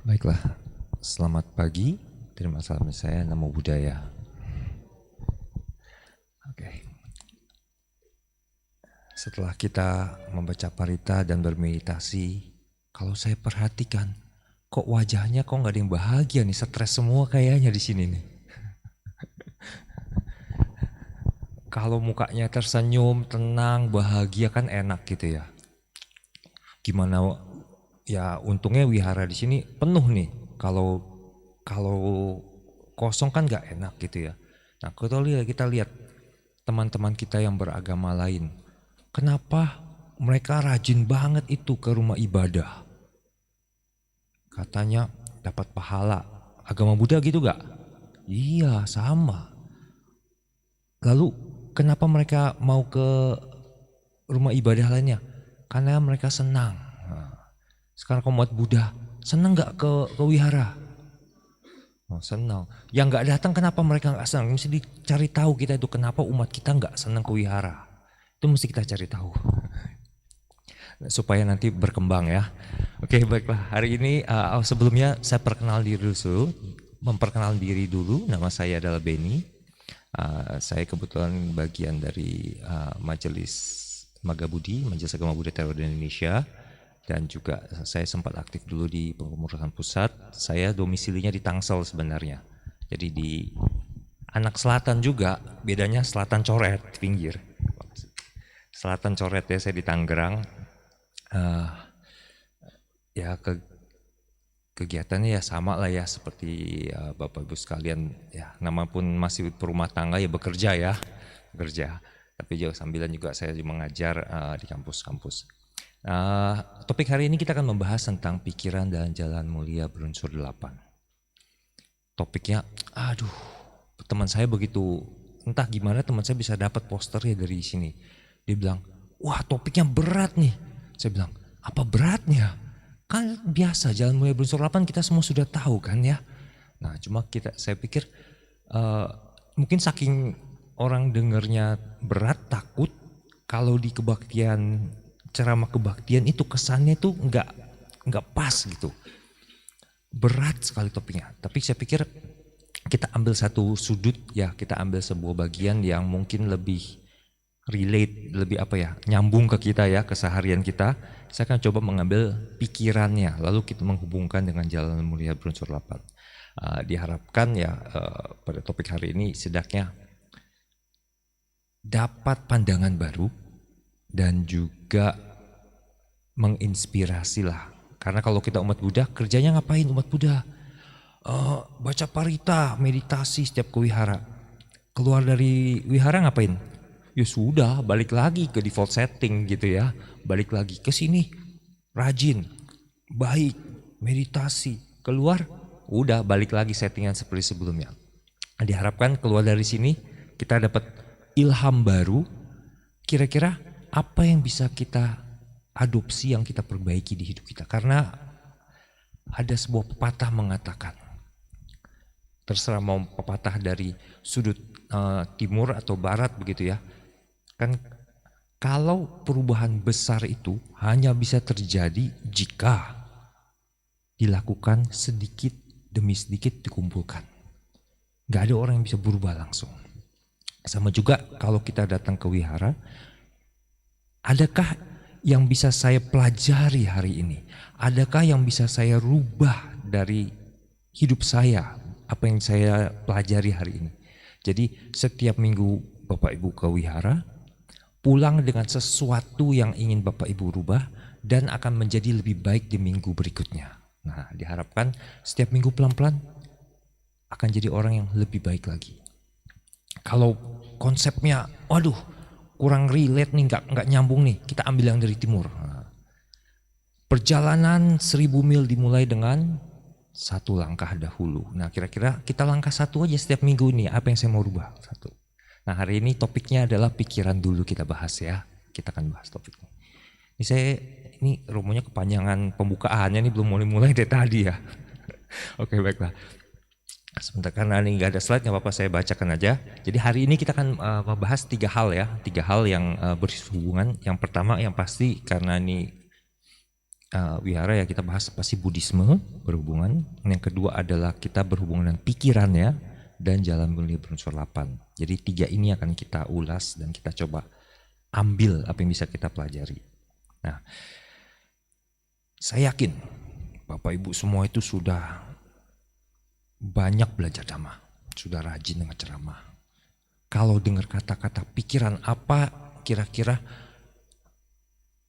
Baiklah, selamat pagi. Terima kasih saya Namo Buddhaya. Oke. Setelah kita membaca parita dan bermeditasi, kalau saya perhatikan, kok wajahnya kok nggak ada yang bahagia nih, stres semua kayaknya di sini nih. Kalau mukanya tersenyum, tenang, bahagia kan enak gitu ya. Gimana ya, untungnya wihara di sini penuh nih. Kalau kosong kan nggak enak gitu ya. Nah, kita lihat teman-teman kita yang beragama lain. Kenapa mereka rajin banget itu ke rumah ibadah? Katanya dapat pahala. Agama Buddha gitu gak? Iya, sama. Lalu kenapa mereka mau ke rumah ibadah lainnya? Karena mereka senang. Nah, sekarang umat Buddha senang gak ke wihara? Oh, senang. Yang gak datang kenapa mereka gak senang? Mesti dicari tahu kita itu kenapa umat kita gak senang ke wihara. Itu mesti kita cari tahu supaya nanti berkembang ya. Oke, baiklah. Hari ini sebelumnya saya memperkenalkan diri dulu. Nama saya adalah Benny. Saya kebetulan bagian dari Majelis Magabudi, Majelis Agama Buddha Theravada Indonesia, dan juga saya sempat aktif dulu di pengurusan pusat. Saya domisilinya di Tangsel sebenarnya. Jadi di anak selatan juga, bedanya selatan coret pinggir. Selatan coret ya, saya di Tangerang. Ya kegiatannya ya sama lah ya seperti Bapak Ibu sekalian ya, nama pun masih berumah tangga ya, bekerja. Tapi juga sambilan juga saya mengajar di kampus-kampus. Topik hari ini kita akan membahas tentang pikiran dan jalan mulia berunsur 8. Topiknya, teman saya begitu, entah gimana teman saya bisa dapat posternya dari sini. Dia bilang, wah topiknya berat nih. Saya bilang, apa beratnya? Kan biasa jalan mulia berunsur 8 kita semua sudah tahu kan ya. Nah cuma saya pikir mungkin saking orang dengernya berat, takut kalau di kebaktian, ceramah kebaktian itu kesannya itu nggak pas gitu. Berat sekali topiknya. Tapi saya pikir kita ambil satu sudut ya, kita ambil sebuah bagian yang mungkin lebih relate, lebih nyambung ke kita ya, keseharian kita. Saya akan coba mengambil pikirannya, lalu kita menghubungkan dengan jalan mulia berunsur 8. Diharapkan ya pada topik hari ini setidaknya dapat pandangan baru dan juga menginspirasi lah. Karena kalau kita umat Buddha, kerjanya ngapain umat Buddha? Baca parita, meditasi setiap ke wihara. Keluar dari wihara ngapain? Ya sudah, balik lagi ke default setting gitu ya. Balik lagi ke sini, rajin, baik, meditasi. Keluar, udah balik lagi settingan seperti sebelumnya. Diharapkan keluar dari sini kita dapat ilham baru. Kira-kira apa yang bisa kita adopsi, yang kita perbaiki di hidup kita. Karena ada sebuah pepatah mengatakan, terserah mau pepatah dari sudut timur atau barat begitu ya. Kan kalau perubahan besar itu hanya bisa terjadi jika dilakukan sedikit demi sedikit dikumpulkan. Gak ada orang yang bisa berubah langsung. Sama juga kalau kita datang ke wihara, adakah yang bisa saya pelajari hari ini? Adakah yang bisa saya rubah dari hidup saya, apa yang saya pelajari hari ini? Jadi setiap minggu Bapak Ibu ke wihara, pulang dengan sesuatu yang ingin Bapak Ibu rubah dan akan menjadi lebih baik di minggu berikutnya. Nah, diharapkan setiap minggu pelan-pelan akan jadi orang yang lebih baik lagi. Kalau konsepnya, waduh, kurang relate nih, nggak nyambung nih, kita ambil yang dari timur. Nah, perjalanan 1000 mil dimulai dengan satu langkah dahulu. Nah, kira-kira kita langkah satu aja setiap minggu nih, apa yang saya mau rubah? Satu. Nah, hari ini topiknya adalah pikiran dulu kita bahas ya. Kita akan bahas topiknya. Ini romonya kepanjangan pembukaannya nih, belum mulai-mulai dari tadi ya. Oke, baiklah. Sebentar, karena ini nggak ada slide, nggak apa-apa saya bacakan aja. Jadi hari ini kita akan membahas 3 hal ya. 3 hal yang berhubungan. Yang pertama yang pasti, karena ini wihara ya kita bahas pasti Buddhisme berhubungan. Yang kedua adalah kita berhubungan dengan pikirannya dan jalan mulia berunsur 8. Jadi 3 ini akan kita ulas dan kita coba ambil apa yang bisa kita pelajari. Nah, saya yakin Bapak Ibu semua itu sudah banyak belajar Dhamma, sudah rajin dengan ceramah. Kalau dengar kata-kata pikiran, apa kira-kira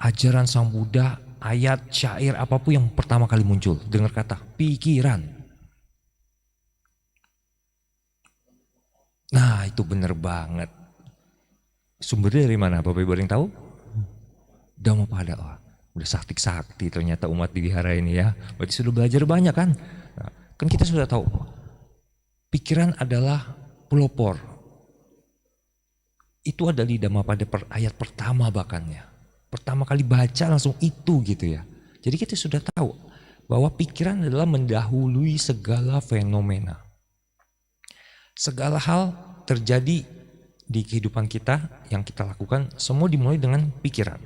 ajaran Sang Buddha, ayat, syair, apapun yang pertama kali muncul, dengar kata pikiran. Nah, itu benar banget. Sumbernya dari mana? Bapak Ibu ada yang tahu? Dhammapada. Oh, udah sakti ternyata umat di wihara ini ya. Berarti sudah belajar banyak kan? Nah, kan kita sudah tahu pikiran adalah pelopor. Itu ada di Dhammapada ayat pertama bahkannya. Pertama kali baca langsung itu gitu ya. Jadi kita sudah tahu bahwa pikiran adalah mendahului segala fenomena. Segala hal terjadi di kehidupan kita yang kita lakukan semua dimulai dengan pikiran.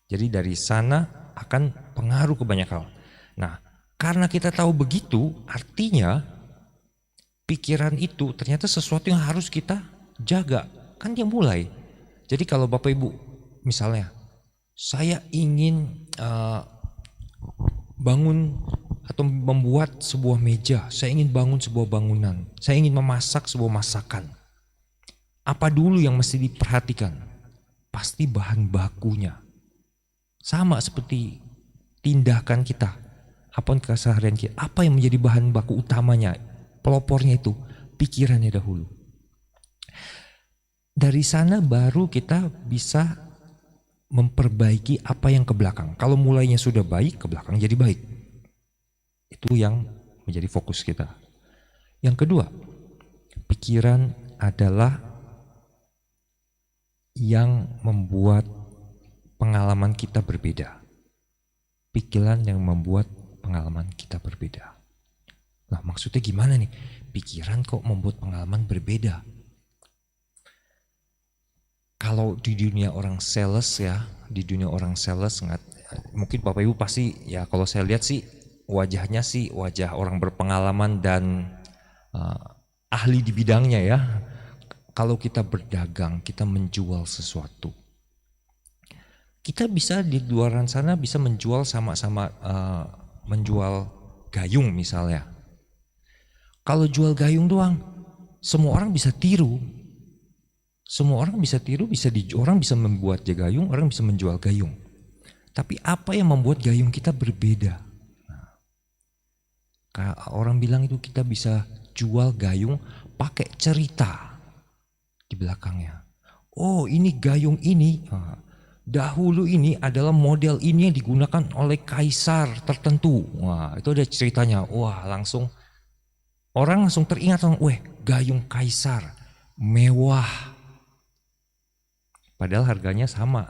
Jadi dari sana akan pengaruh ke banyak hal. Nah, karena kita tahu begitu, artinya pikiran itu ternyata sesuatu yang harus kita jaga. Kan dia mulai. Jadi kalau Bapak Ibu misalnya, saya ingin bangun atau membuat sebuah meja, saya ingin bangun sebuah bangunan, saya ingin memasak sebuah masakan. Apa dulu yang mesti diperhatikan? Pasti bahan bakunya. Sama seperti tindakan kita, apa keseharian kita, apa yang menjadi bahan baku utamanya, pelopornya itu pikirannya dahulu. Dari sana baru kita bisa memperbaiki apa yang ke belakang. Kalau mulainya sudah baik, ke belakang jadi baik. Itu yang menjadi fokus kita. Yang kedua, pikiran adalah yang membuat pengalaman kita berbeda. Pikiran yang membuat pengalaman kita berbeda. Nah, maksudnya gimana nih? Pikiran kok membuat pengalaman berbeda? Kalau di dunia orang sales ya, di dunia orang sales mungkin Bapak Ibu pasti ya kalau saya lihat sih wajahnya sih wajah orang berpengalaman dan ahli di bidangnya ya. Kalau kita berdagang, kita menjual sesuatu. Kita bisa di luaran sana bisa menjual sama-sama menjual gayung misalnya. Kalau jual gayung doang, semua orang bisa tiru. Semua orang bisa tiru, orang bisa membuat gayung, orang bisa menjual gayung. Tapi apa yang membuat gayung kita berbeda? Nah, orang bilang itu kita bisa jual gayung pakai cerita di belakangnya. Oh, ini gayung ini. Dahulu ini adalah model ini yang digunakan oleh kaisar tertentu. Wah, itu ada ceritanya. Wah, orang langsung teringat, gayung kaisar, mewah. Padahal harganya sama,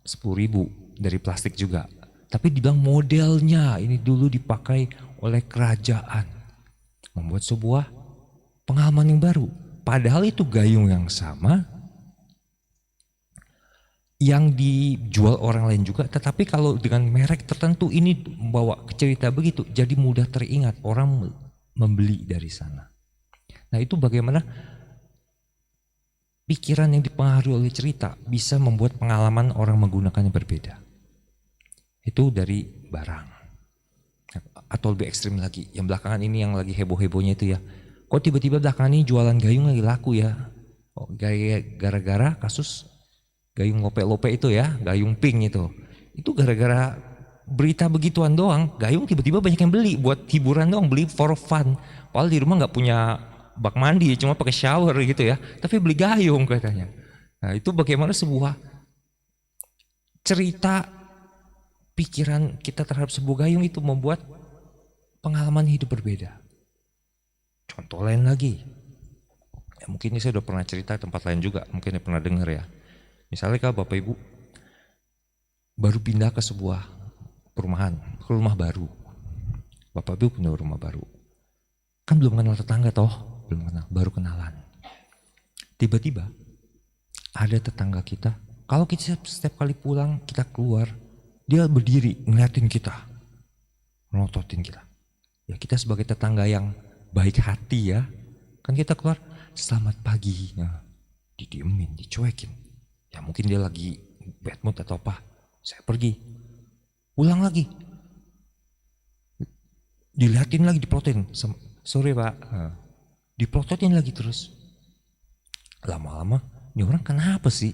10.000 dari plastik juga. Tapi dibilang modelnya ini dulu dipakai oleh kerajaan. Membuat sebuah pengalaman yang baru. Padahal itu gayung yang sama, yang dijual orang lain juga, tetapi kalau dengan merek tertentu ini membawa cerita begitu, jadi mudah teringat, orang membeli dari sana. Nah, itu bagaimana pikiran yang dipengaruhi oleh cerita bisa membuat pengalaman orang menggunakannya berbeda. Itu dari barang. Atau lebih ekstrim lagi, yang belakangan ini yang lagi heboh-hebohnya itu ya, kok tiba-tiba belakangan ini jualan gayung lagi laku ya? Gara-gara kasus gayung lope-lope itu ya, gayung pink itu. Itu gara-gara berita begituan doang, gayung tiba-tiba banyak yang beli buat hiburan doang, beli for fun. Padahal di rumah nggak punya bak mandi, cuma pakai shower gitu ya. Tapi beli gayung katanya. Nah, itu bagaimana sebuah cerita pikiran kita terhadap sebuah gayung itu membuat pengalaman hidup berbeda. Contoh lain lagi. Ya, mungkin ini saya udah pernah cerita tempat lain juga, mungkin pernah dengar ya. Misalnya kalau Bapak Ibu baru pindah ke sebuah perumahan, ke rumah baru. Bapak Ibu punya rumah baru. Kan belum kenal tetangga toh, belum kenal, baru kenalan. Tiba-tiba ada tetangga kita, kalau kita setiap kali pulang kita keluar, Dia berdiri ngeliatin kita, melototin kita. Ya kita sebagai tetangga yang baik hati ya, kan kita keluar selamat pagi, nah, didiemin, dicuekin. Ya mungkin dia lagi bad mood atau apa. Saya pergi, pulang lagi, dilihatin lagi, diplototin. Sorry pak, diplototin lagi terus. Lama-lama, ini orang kenapa sih?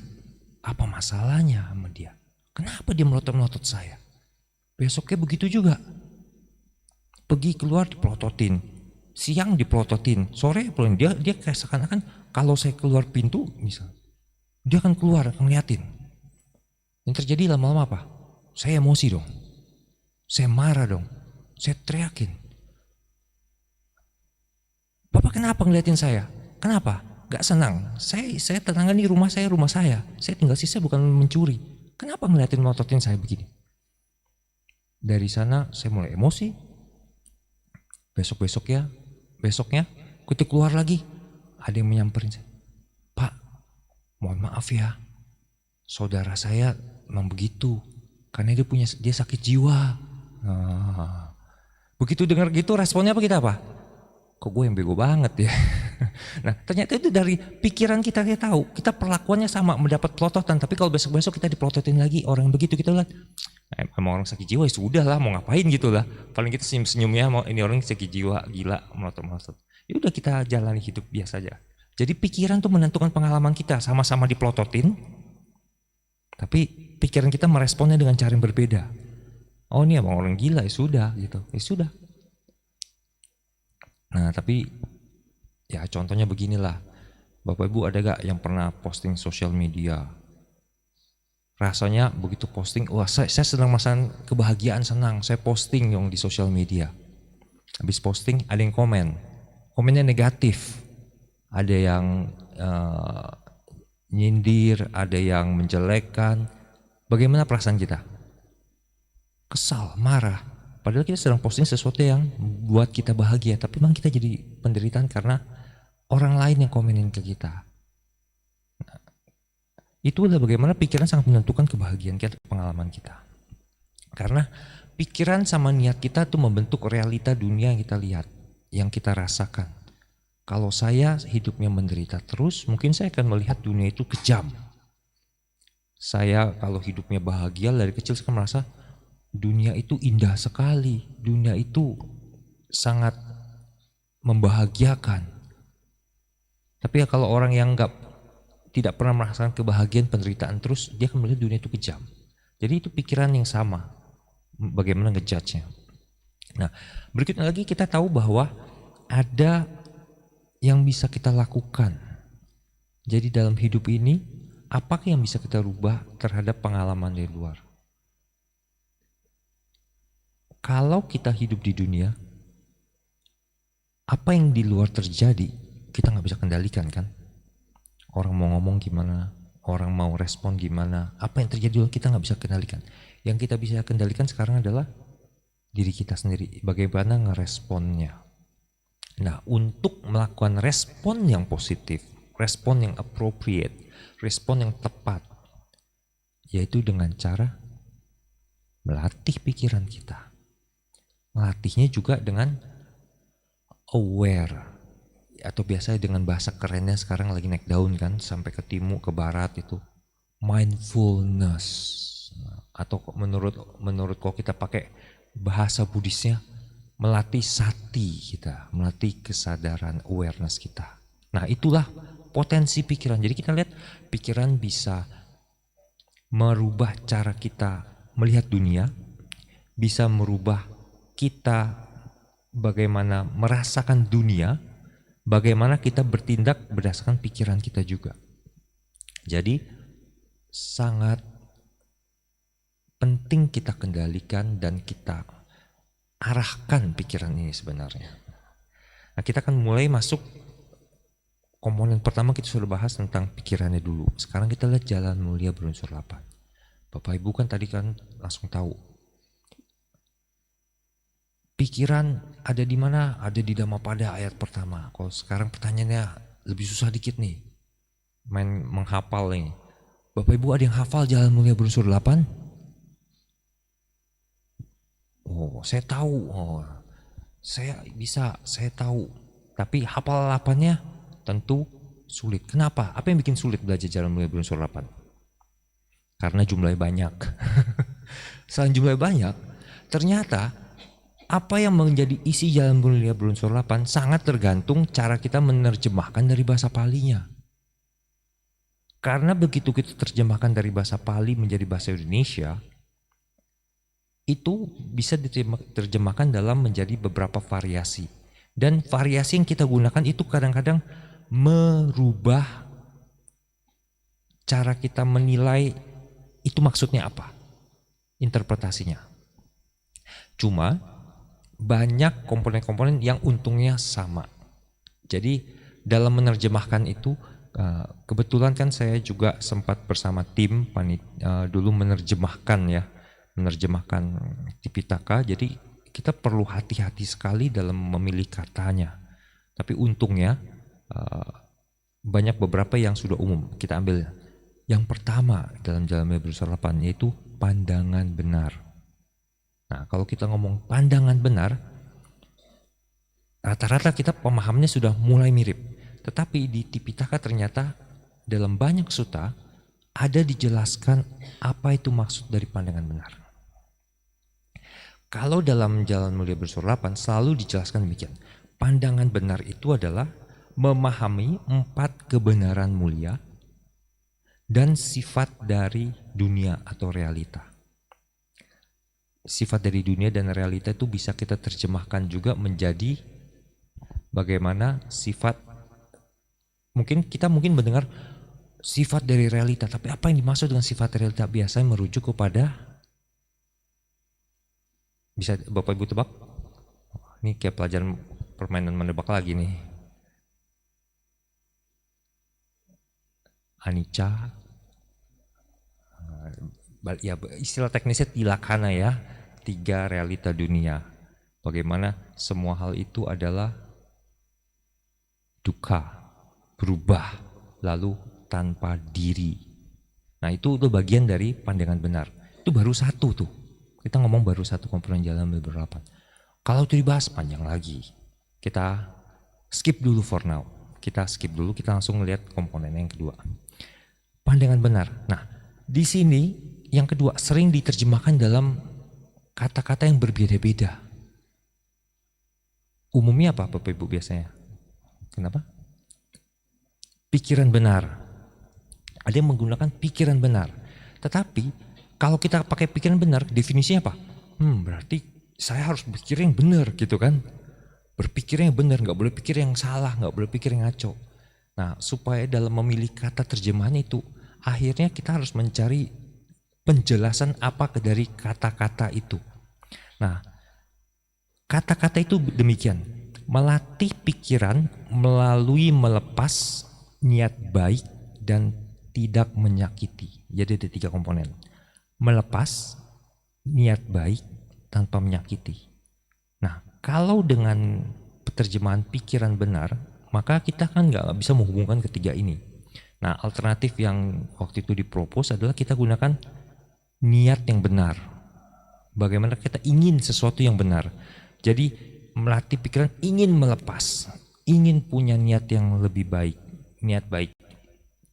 Apa masalahnya sama dia? Kenapa dia melotot-melotot saya? Besoknya begitu juga. Pergi keluar diplototin, siang diplototin, sore pulang. Dia kayak seakan-akan kalau saya keluar pintu misal, dia akan keluar ngeliatin. Yang terjadi lama-lama apa? Saya emosi dong, saya marah dong, saya teriakin. Bapak kenapa ngeliatin saya? Kenapa? Gak senang. Saya tetangga nih, rumah saya. Saya tinggal sih, saya bukan mencuri. Kenapa ngeliatin melototin saya begini? Dari sana saya mulai emosi. Besoknya ketika keluar lagi, ada yang menyamperin saya. Pak, mohon maaf ya, saudara saya memang begitu, karena dia sakit jiwa. Nah, begitu dengar gitu responnya apa kita apa? Kok gue yang bego banget ya. Nah ternyata itu dari pikiran kita tahu, kita perlakuannya sama, mendapat pelototan. Tapi kalau besok kita dipelototin lagi orang begitu, kita lihat emang orang sakit jiwa, ya sudah lah, mau ngapain gitu lah. Paling kita senyum-senyum ya, mau ini orang sakit jiwa, gila, melotot-melotot. Ya udah kita jalani hidup biasa aja. Jadi pikiran tuh menentukan pengalaman kita, sama-sama dipelototin, tapi pikiran kita meresponnya dengan cara yang berbeda. Oh ini emang orang gila, ya sudah gitu, ya sudah. Nah tapi ya contohnya beginilah, Bapak Ibu ada gak yang pernah posting sosial media? Rasanya begitu posting, wah saya sedang merasakan kebahagiaan, senang, saya posting yang di sosial media. Habis posting ada yang komennya negatif, ada yang nyindir, ada yang menjelekkan. Bagaimana perasaan kita? Kesal, marah. Padahal kita sedang posting sesuatu yang buat kita bahagia, tapi memang kita jadi penderitaan karena orang lain yang komenin ke kita. Nah, itulah bagaimana pikiran sangat menentukan kebahagiaan kita, pengalaman kita. Karena pikiran sama niat kita tuh membentuk realita dunia yang kita lihat, yang kita rasakan. Kalau saya hidupnya menderita terus, mungkin saya akan melihat dunia itu kejam. Saya kalau hidupnya bahagia, dari kecil saya merasa dunia itu indah sekali, dunia itu sangat membahagiakan. Tapi ya kalau orang yang tidak pernah merasakan kebahagiaan, penderitaan terus, dia akan melihat dunia itu kejam. Jadi itu pikiran yang sama, bagaimana ngejudge-nya. Nah berikutnya lagi kita tahu bahwa ada yang bisa kita lakukan. Jadi dalam hidup ini, apakah yang bisa kita rubah terhadap pengalaman dari luar? Kalau kita hidup di dunia, apa yang di luar terjadi kita nggak bisa kendalikan kan? Orang mau ngomong gimana, orang mau respon gimana, apa yang terjadi kita nggak bisa kendalikan. Yang kita bisa kendalikan sekarang adalah diri kita sendiri, bagaimana ngeresponnya. Nah untuk melakukan respon yang positif, respon yang appropriate, respon yang tepat, yaitu dengan cara melatih pikiran kita. Melatihnya juga dengan aware, atau biasanya dengan bahasa kerennya sekarang lagi naik daun kan, sampai ke timur, ke barat itu mindfulness. Atau menurut kalau kita pakai bahasa Buddhisnya, melatih sati kita, melatih kesadaran, awareness kita. Nah itulah potensi pikiran. Jadi kita lihat pikiran bisa merubah cara kita melihat dunia, bisa merubah kita bagaimana merasakan dunia, bagaimana kita bertindak berdasarkan pikiran kita juga. Jadi sangat penting kita kendalikan dan kita arahkan pikiran ini sebenarnya. Nah kita akan mulai masuk komponen pertama, kita sudah bahas tentang pikirannya dulu. Sekarang kita lihat jalan mulia berunsur 8. Bapak Ibu kan tadi kan langsung tahu. Pikiran ada di mana? Ada di Dhammapada ayat pertama. Kalau sekarang pertanyaannya lebih susah dikit nih. Menghafal nih. Bapak Ibu ada yang hafal jalan mulia berunsur 8? Oh, saya tahu. Oh, saya bisa, saya tahu. Tapi hafalapannya tentu sulit. Kenapa? Apa yang bikin sulit belajar Jalan Mulia berunsur 8? Karena jumlahnya banyak. Selain jumlahnya banyak, ternyata apa yang menjadi isi Jalan Mulia berunsur 8 sangat tergantung cara kita menerjemahkan dari bahasa Palinya. Karena begitu kita terjemahkan dari bahasa Pali menjadi bahasa Indonesia, itu bisa diterjemahkan dalam menjadi beberapa variasi. Dan variasi yang kita gunakan itu kadang-kadang merubah cara kita menilai itu maksudnya apa, interpretasinya. Cuma banyak komponen-komponen yang untungnya sama. Jadi dalam menerjemahkan itu, kebetulan kan saya juga sempat bersama tim dulu menerjemahkan Tipitaka. Jadi kita perlu hati-hati sekali dalam memilih katanya. Tapi untungnya banyak beberapa yang sudah umum. Kita ambil yang pertama dalam Jalan Mulia berunsur 8, yaitu pandangan benar. Nah, kalau kita ngomong pandangan benar, rata-rata kita pemahamannya sudah mulai mirip. Tetapi di Tipitaka ternyata dalam banyak sutta ada dijelaskan apa itu maksud dari pandangan benar. Kalau dalam Jalan Mulia berunsur 8 selalu dijelaskan demikian. Pandangan benar itu adalah memahami 4 kebenaran mulia dan sifat dari dunia atau realita. Sifat dari dunia dan realita itu bisa kita terjemahkan juga menjadi bagaimana sifat, kita mungkin mendengar sifat dari realita, tapi apa yang dimaksud dengan sifat realita biasanya merujuk kepada, bisa Bapak Ibu tebak? Ini kayak pelajaran permainan menebak lagi nih. Anicca, ya istilah teknisnya tilakana ya, 3 realita dunia. Bagaimana semua hal itu adalah dukkha, berubah, lalu tanpa diri. Nah itu bagian dari pandangan benar. Itu baru satu tuh. Kita ngomong baru satu komponen Jalan Mulia berunsur 8. Kalau itu dibahas panjang lagi. Kita skip dulu for now. Kita langsung melihat komponen yang kedua. Pandangan benar. Nah, di sini yang kedua sering diterjemahkan dalam kata-kata yang berbeda-beda. Umumnya apa Bapak Ibu biasanya? Kenapa? Pikiran benar. Ada yang menggunakan pikiran benar. Tetapi kalau kita pakai pikiran benar, definisinya apa? Berarti saya harus berpikir yang benar gitu kan? Berpikir yang benar, nggak boleh pikir yang salah, nggak boleh pikir yang ngaco. Nah, supaya dalam memilih kata terjemahan itu, akhirnya kita harus mencari penjelasan apa dari kata-kata itu. Nah, kata-kata itu demikian, melatih pikiran melalui melepas niat baik dan tidak menyakiti. Jadi ada 3 komponen. Melepas niat baik tanpa menyakiti. Nah, kalau dengan penerjemahan pikiran benar, maka kita kan nggak bisa menghubungkan ketiga ini. Nah, alternatif yang waktu itu dipropos adalah kita gunakan niat yang benar. Bagaimana kita ingin sesuatu yang benar. Jadi melatih pikiran ingin melepas, ingin punya niat yang lebih baik, niat baik.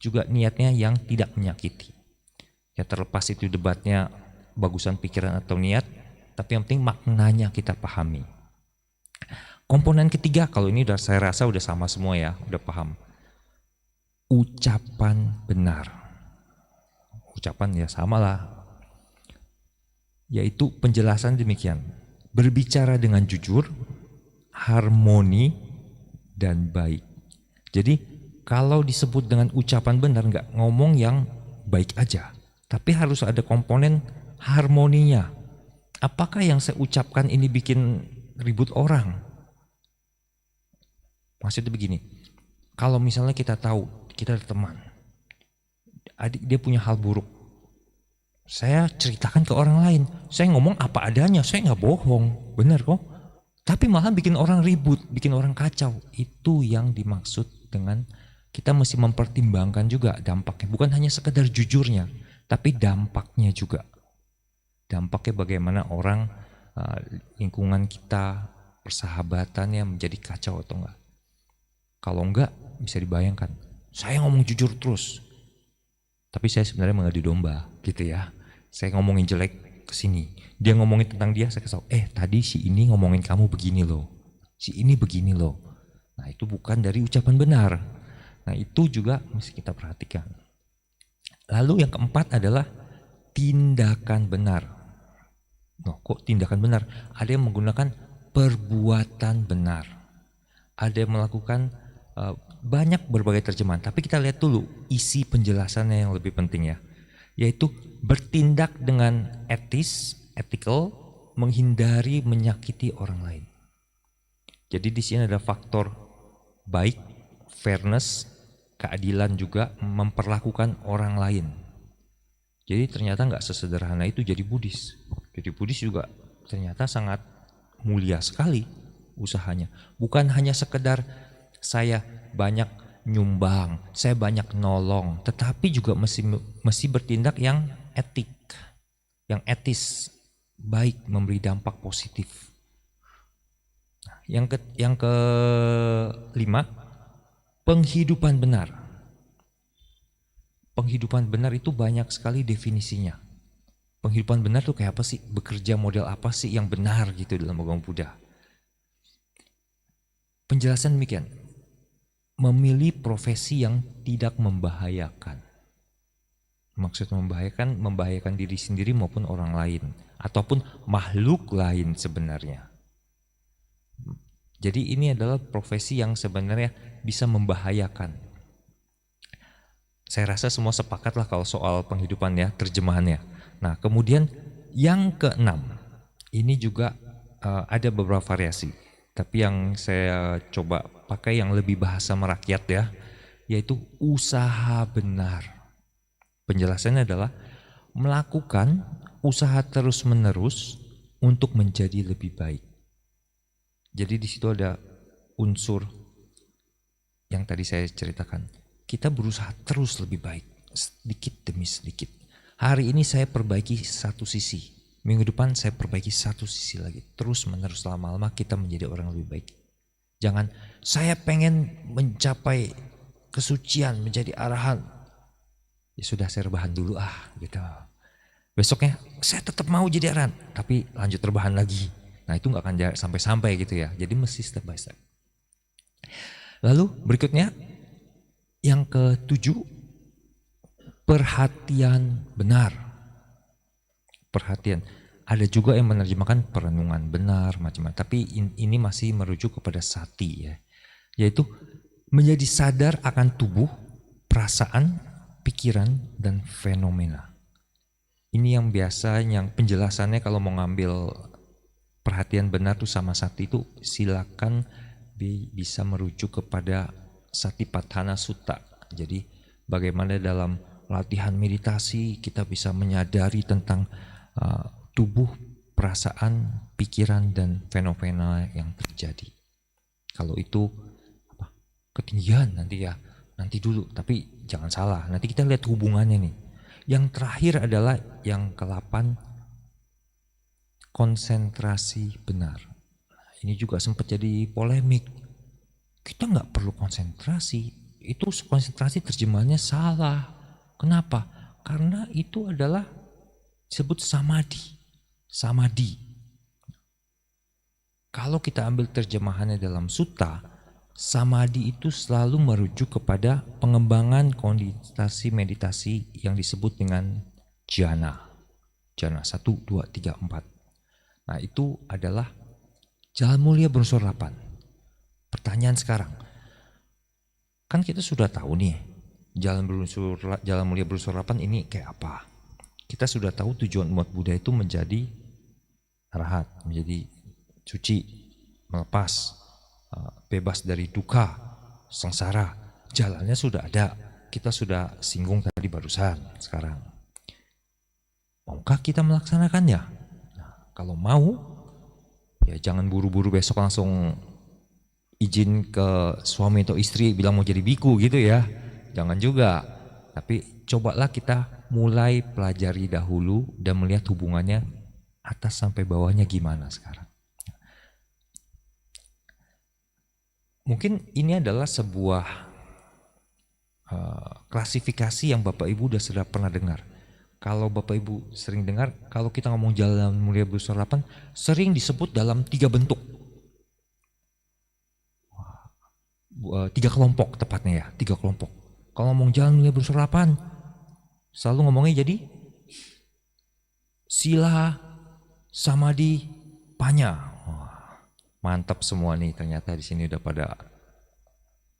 Juga niatnya yang tidak menyakiti. Ya terlepas itu debatnya bagusan pikiran atau niat, tapi yang penting maknanya kita pahami. Komponen ketiga, kalau ini saya rasa udah sama semua ya, udah paham. Ucapan benar. Ucapan ya sama lah. Yaitu penjelasan demikian. Berbicara dengan jujur, harmoni, dan baik. Jadi kalau disebut dengan ucapan benar, nggak ngomong yang baik aja. Tapi harus ada komponen harmoninya. Apakah yang saya ucapkan ini bikin ribut orang? Maksudnya begini, kalau misalnya kita tahu, kita ada teman, dia punya hal buruk, saya ceritakan ke orang lain, saya ngomong apa adanya, saya nggak bohong, benar kok. Tapi malah bikin orang ribut, bikin orang kacau. Itu yang dimaksud dengan kita mesti mempertimbangkan juga dampaknya. Bukan hanya sekedar jujurnya, tapi dampaknya juga. Dampaknya bagaimana orang lingkungan kita, persahabatannya menjadi kacau atau enggak. Kalau enggak, bisa dibayangkan, saya ngomong jujur terus, tapi saya sebenarnya mengadu domba gitu ya. Saya ngomongin jelek ke sini, dia ngomongin tentang dia, saya kesal. Tadi si ini ngomongin kamu begini loh, si ini begini loh. Nah itu bukan dari ucapan benar. Nah itu juga mesti kita perhatikan. Lalu yang keempat adalah tindakan benar. Kok tindakan benar? Ada yang menggunakan perbuatan benar. Ada yang melakukan banyak berbagai terjemahan. Tapi kita lihat dulu isi penjelasannya yang lebih penting ya. Yaitu bertindak dengan etis, ethical, menghindari menyakiti orang lain. Jadi di sini ada faktor baik, fairness, keadilan juga, memperlakukan orang lain. Jadi ternyata nggak sesederhana itu jadi Buddhis. Jadi Buddhis juga ternyata sangat mulia sekali usahanya. Bukan hanya sekedar saya banyak nyumbang, saya banyak nolong, tetapi juga mesti bertindak yang etik, yang etis, baik, memberi dampak positif. Yang kelima, penghidupan benar. Penghidupan benar itu banyak sekali definisinya. Penghidupan benar itu kayak apa sih? Bekerja model apa sih yang benar gitu dalam agama Buddha? Penjelasan demikian. Memilih profesi yang tidak membahayakan. Maksud membahayakan diri sendiri maupun orang lain. Ataupun makhluk lain sebenarnya. Jadi ini adalah profesi yang sebenarnya bisa membahayakan. Saya rasa semua sepakat lah kalau soal penghidupan ya, terjemahannya. Nah kemudian yang keenam, ini juga ada beberapa variasi. Tapi yang saya coba pakai yang lebih bahasa merakyat ya, yaitu usaha benar. Penjelasannya adalah melakukan usaha terus-menerus untuk menjadi lebih baik. Jadi di situ ada unsur yang tadi saya ceritakan. Kita berusaha terus lebih baik, sedikit demi sedikit. Hari ini saya perbaiki satu sisi, minggu depan saya perbaiki satu sisi lagi. Terus menerus lama-lama kita menjadi orang lebih baik. Jangan saya pengen mencapai kesucian, menjadi arahan. Ya sudah saya rebahan dulu gitu. Besoknya saya tetap mau jadi arahan, tapi lanjut rebahan lagi. Nah itu gak akan sampai-sampai gitu ya. Jadi mesti step by step. Lalu berikutnya yang ketujuh, perhatian benar. Perhatian. Ada juga yang menerjemahkan perenungan benar macam-macam. Tapi ini masih merujuk kepada sati ya. Yaitu menjadi sadar akan tubuh, perasaan, pikiran, dan fenomena. Ini yang biasa yang penjelasannya kalau mau ngambil perhatian benar tuh sama sati itu silakan bisa merujuk kepada Satipatthana Sutta. Jadi bagaimana dalam latihan meditasi kita bisa menyadari tentang tubuh, perasaan, pikiran, dan fenomena yang terjadi. Kalau itu ketinggian nanti dulu, tapi jangan salah. Nanti kita lihat hubungannya nih. Yang terakhir adalah yang ke-8, konsentrasi benar. Ini juga sempat jadi polemik. Kita nggak perlu konsentrasi. Itu konsentrasi terjemahannya salah. Kenapa? Karena itu adalah disebut samadhi. Samadhi. Kalau kita ambil terjemahannya dalam sutta, samadhi itu selalu merujuk kepada pengembangan kondisi meditasi yang disebut dengan jhana. Jhana 1, 2, 3, 4. Nah itu adalah jalan mulia berunsur 8. Pertanyaan sekarang, kan kita sudah tahu nih jalan mulia berunsur 8 ini kayak apa. Kita sudah tahu tujuan umat Buddha itu menjadi arahat, menjadi suci, melepas, bebas dari duka, sengsara. Jalannya sudah ada, kita sudah singgung tadi barusan sekarang. Maukah kita melaksanakannya? Kalau mau, ya jangan buru-buru besok langsung izin ke suami atau istri bilang mau jadi biku gitu ya. Jangan juga. Tapi cobalah kita mulai pelajari dahulu dan melihat hubungannya atas sampai bawahnya gimana sekarang. Mungkin ini adalah sebuah klasifikasi yang Bapak Ibu sudah pernah dengar. Kalau Bapak Ibu sering dengar, kalau kita ngomong Jalan Mulia Brunsur 8 sering disebut dalam 3 bentuk. 3 kelompok tepatnya ya, 3 kelompok. Kalau ngomong Jalan Mulia Brunsur 8 selalu ngomongnya jadi sila, samadhi, panya. Mantap semua nih, ternyata di sini udah pada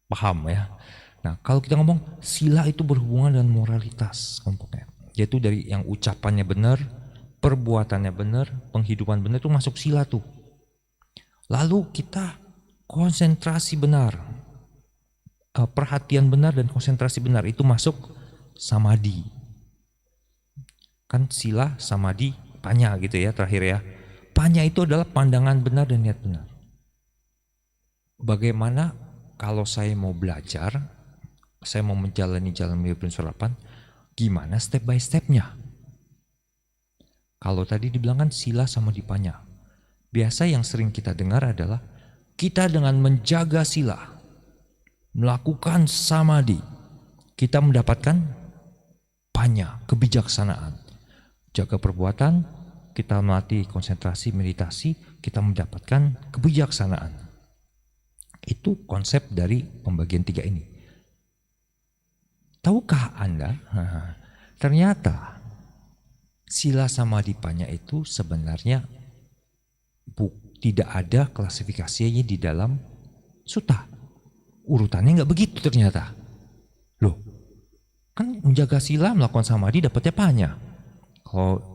paham ya. Nah, kalau kita ngomong sila itu berhubungan dengan moralitas kelompoknya. Yaitu dari yang ucapannya benar, perbuatannya benar, penghidupan benar itu masuk sila tuh. Lalu kita konsentrasi benar, perhatian benar dan konsentrasi benar itu masuk samadhi. Kan sila, samadhi, panya gitu ya terakhir ya. Panya itu adalah pandangan benar dan niat benar. Bagaimana kalau saya mau belajar, saya mau menjalani Jalan Mulia Brunsur 8, gimana step by stepnya? Kalau tadi dibilang kan sila sama dipanya. Biasa yang sering kita dengar adalah kita dengan menjaga sila, melakukan samadhi, kita mendapatkan panya, kebijaksanaan. Jaga perbuatan, kita melatih konsentrasi, meditasi, kita mendapatkan kebijaksanaan. Itu konsep dari pembagian 3 ini. Tahukah Anda, ternyata sila samadhi panya itu sebenarnya tidak ada klasifikasinya di dalam sutta. Urutannya nggak begitu ternyata. Loh, kan menjaga sila, melakukan samadhi dapatnya panya.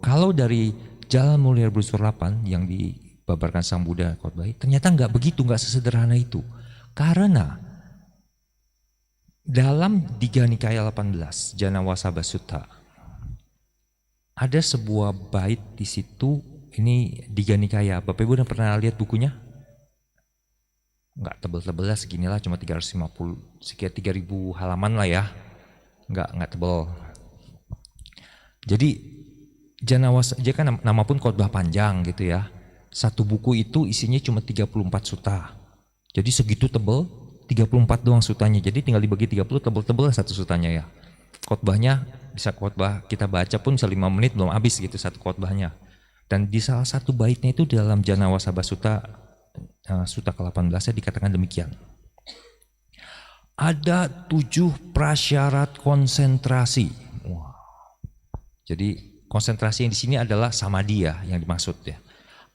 Kalau dari Jalan Mulia Brunsur 8 yang dibabarkan Sang Buddha khotbah, ternyata nggak begitu, nggak sesederhana itu. Karena dalam Digha Nikaya 18, Janawasabha Sutta, ada sebuah bait di situ. Ini Digha Nikaya. Bapak Ibu udah pernah lihat bukunya? Nggak tebel-tebel lah, seginilah, cuma 350, sekitar 3000 halaman lah ya. Nggak tebel. Jadi dia kan nama pun khotbah panjang gitu ya. Satu buku itu isinya cuma 34 sutta. Jadi segitu tebel, 34 doang sutanya. Jadi tinggal dibagi 30, tebel-tebel satu sutanya ya. Khotbahnya bisa khotbah kita baca pun bisa 5 menit belum habis gitu satu khotbahnya. Dan di salah satu baitnya itu dalam Janawasabha Sutta, Sutta ke-18 dikatakan demikian. Ada 7 prasyarat konsentrasi. Wow. Jadi konsentrasi yang di sini adalah samadhi ya yang dimaksud ya.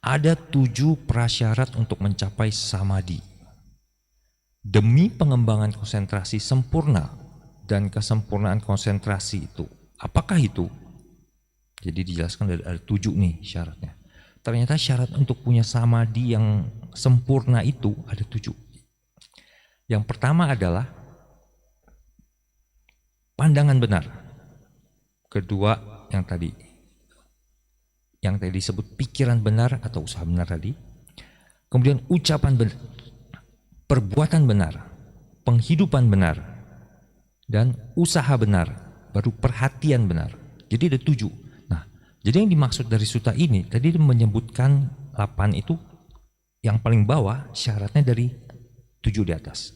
Ada 7 prasyarat untuk mencapai samadhi. Demi pengembangan konsentrasi sempurna dan kesempurnaan konsentrasi itu. Apakah itu? Jadi dijelaskan ada 7 nih syaratnya. Ternyata syarat untuk punya samadhi yang sempurna itu ada 7. Yang pertama adalah pandangan benar. Kedua yang tadi disebut pikiran benar atau usaha benar tadi. Kemudian ucapan benar, perbuatan benar, penghidupan benar, dan usaha benar, baru perhatian benar. Jadi ada 7. Nah, jadi yang dimaksud dari sutta ini tadi menyebutkan 8 itu, yang paling bawah syaratnya dari 7 di atas.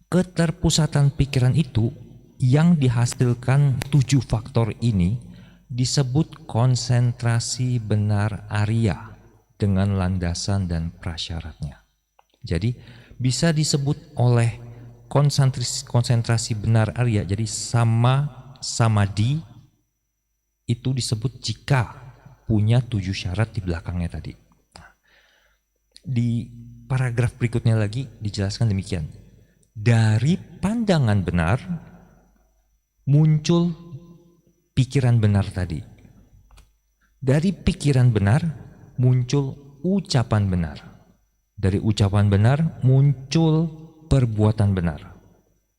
Keterpusatan pikiran itu yang dihasilkan 7 faktor ini disebut konsentrasi benar Arya dengan landasan dan prasyaratnya. Jadi bisa disebut oleh konsentrasi benar Arya, jadi samadhi itu disebut jika punya 7 syarat di belakangnya tadi. Di paragraf berikutnya lagi dijelaskan demikian. Dari pandangan benar muncul pikiran benar tadi. Dari pikiran benar muncul ucapan benar. Dari ucapan benar muncul perbuatan benar.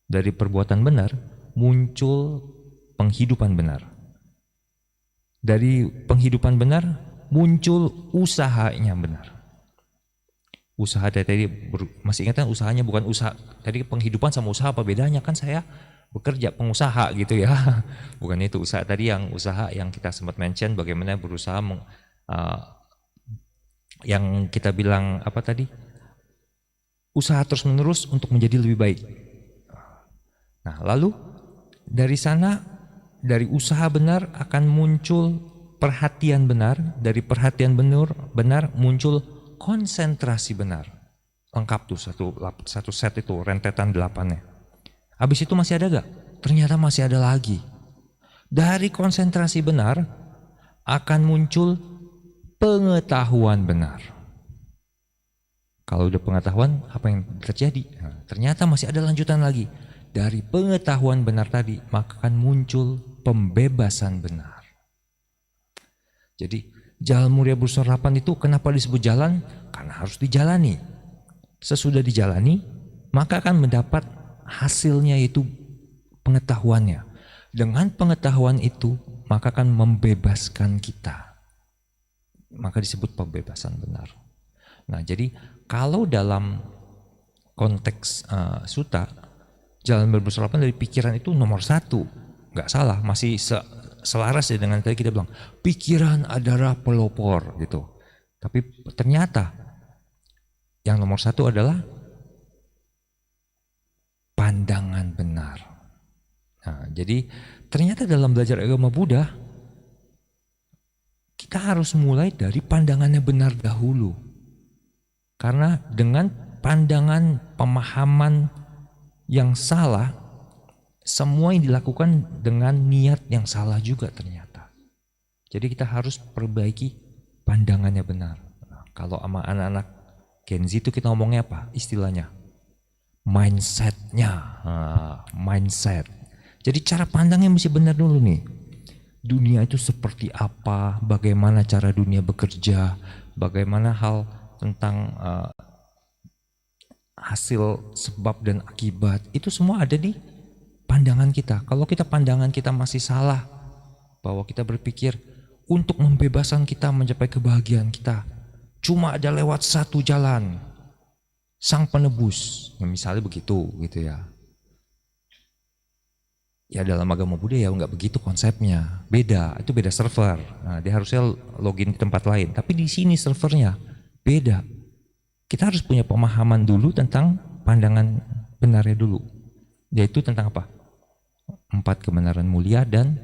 Dari perbuatan benar muncul penghidupan benar. Dari penghidupan benar muncul usahanya benar. Usaha tadi masih ingat kan usahanya bukan usaha. Tadi penghidupan sama usaha apa bedanya? Kan saya bekerja pengusaha gitu ya. Bukan itu usaha tadi, yang usaha yang kita sempat mention bagaimana berusaha uh, yang kita bilang apa tadi, usaha terus menerus untuk menjadi lebih baik. Nah lalu dari sana, dari usaha benar akan muncul perhatian benar, dari perhatian benar muncul konsentrasi benar. Lengkap tuh satu set itu, rentetan 8-nya. Habis itu masih ada gak? Ternyata masih ada lagi. Dari konsentrasi benar akan muncul pengetahuan benar. Kalau udah pengetahuan, apa yang terjadi? Nah, ternyata masih ada lanjutan lagi. Dari pengetahuan benar tadi, maka akan muncul pembebasan benar. Jadi, Jalan Mulia Bruce 8 itu kenapa disebut jalan? Karena harus dijalani. Sesudah dijalani, maka akan mendapat hasilnya, yaitu pengetahuannya. Dengan pengetahuan itu, maka akan membebaskan kita. Maka disebut pembebasan benar. Nah, jadi kalau dalam konteks Sutta, Jalan Mulia Bruce 8 dari pikiran itu nomor 1, nggak salah, masih selaras ya dengan tadi kita bilang pikiran adalah pelopor gitu. Tapi ternyata yang nomor 1 adalah pandangan benar. Nah, jadi ternyata dalam belajar agama Buddha kita harus mulai dari pandangannya benar dahulu. Karena dengan pandangan pemahaman yang salah, semua yang dilakukan dengan niat yang salah juga ternyata. Jadi kita harus perbaiki pandangannya benar. Nah, kalau sama anak-anak Gen Z itu kita ngomongnya apa? Istilahnya mindsetnya, mindset. Jadi cara pandangnya mesti benar dulu nih. Dunia itu seperti apa? Bagaimana cara dunia bekerja? Bagaimana hal tentang hasil sebab dan akibat, itu semua ada di pandangan kita. Kalau kita pandangan kita masih salah, bahwa kita berpikir untuk membebaskan kita mencapai kebahagiaan kita cuma ada lewat satu jalan, sang penebus, misalnya begitu gitu ya. Ya dalam agama Buddha ya nggak begitu konsepnya, beda, itu beda server. Nah, dia harusnya login di tempat lain, tapi di sini servernya beda. Kita harus punya pemahaman dulu tentang pandangan benarnya dulu, yaitu tentang apa? 4 kebenaran mulia dan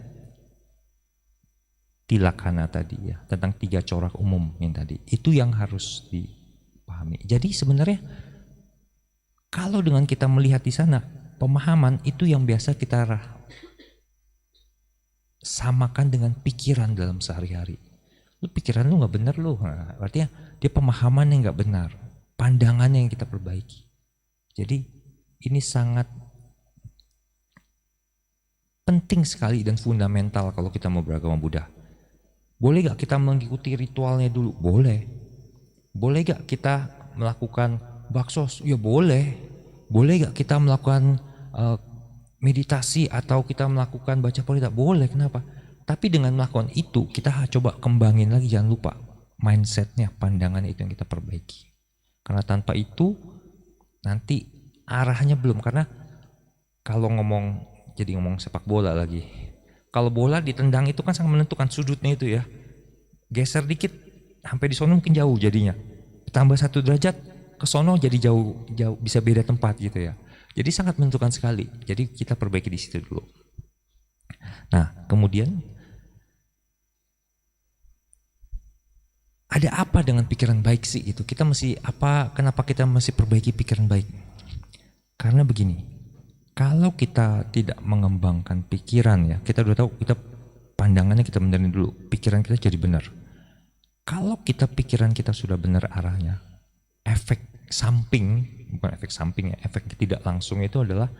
tilakana tadi ya, tentang 3 corak umum yang tadi. Itu yang harus dipahami. Jadi sebenarnya kalau dengan kita melihat di sana, pemahaman itu yang biasa kita samakan dengan pikiran dalam sehari-hari. Lu pikiran lu nggak benar lu, nah, artinya dia pemahaman yang nggak benar, pandangannya yang kita perbaiki. Jadi ini sangat penting sekali dan fundamental kalau kita mau beragama Buddha. Boleh gak kita mengikuti ritualnya dulu? Boleh. Boleh gak kita melakukan bakso? Ya boleh. Boleh gak kita melakukan meditasi atau kita melakukan baca parita? Boleh, kenapa? Tapi dengan melakukan itu kita coba kembangin lagi, jangan lupa mindsetnya, pandangannya itu yang kita perbaiki. Karena tanpa itu nanti arahnya belum. Karena kalau jadi ngomong sepak bola lagi, kalau bola ditendang itu kan sangat menentukan sudutnya itu ya. Geser dikit sampai di sono mungkin jauh jadinya. Tambah 1 derajat ke sono jadi jauh bisa beda tempat gitu ya. Jadi sangat menentukan sekali. Jadi kita perbaiki di situ dulu. Nah, kemudian ada apa dengan pikiran baik sih itu? Kita mesti apa? Kenapa kita mesti perbaiki pikiran baik? Karena begini. Kalau kita tidak mengembangkan pikiran ya, kita udah tahu kita pandangannya kita benerin dulu, pikiran kita jadi benar. Kalau pikiran kita sudah benar arahnya, efek samping, bukan efek samping ya, efek tidak langsung itu adalah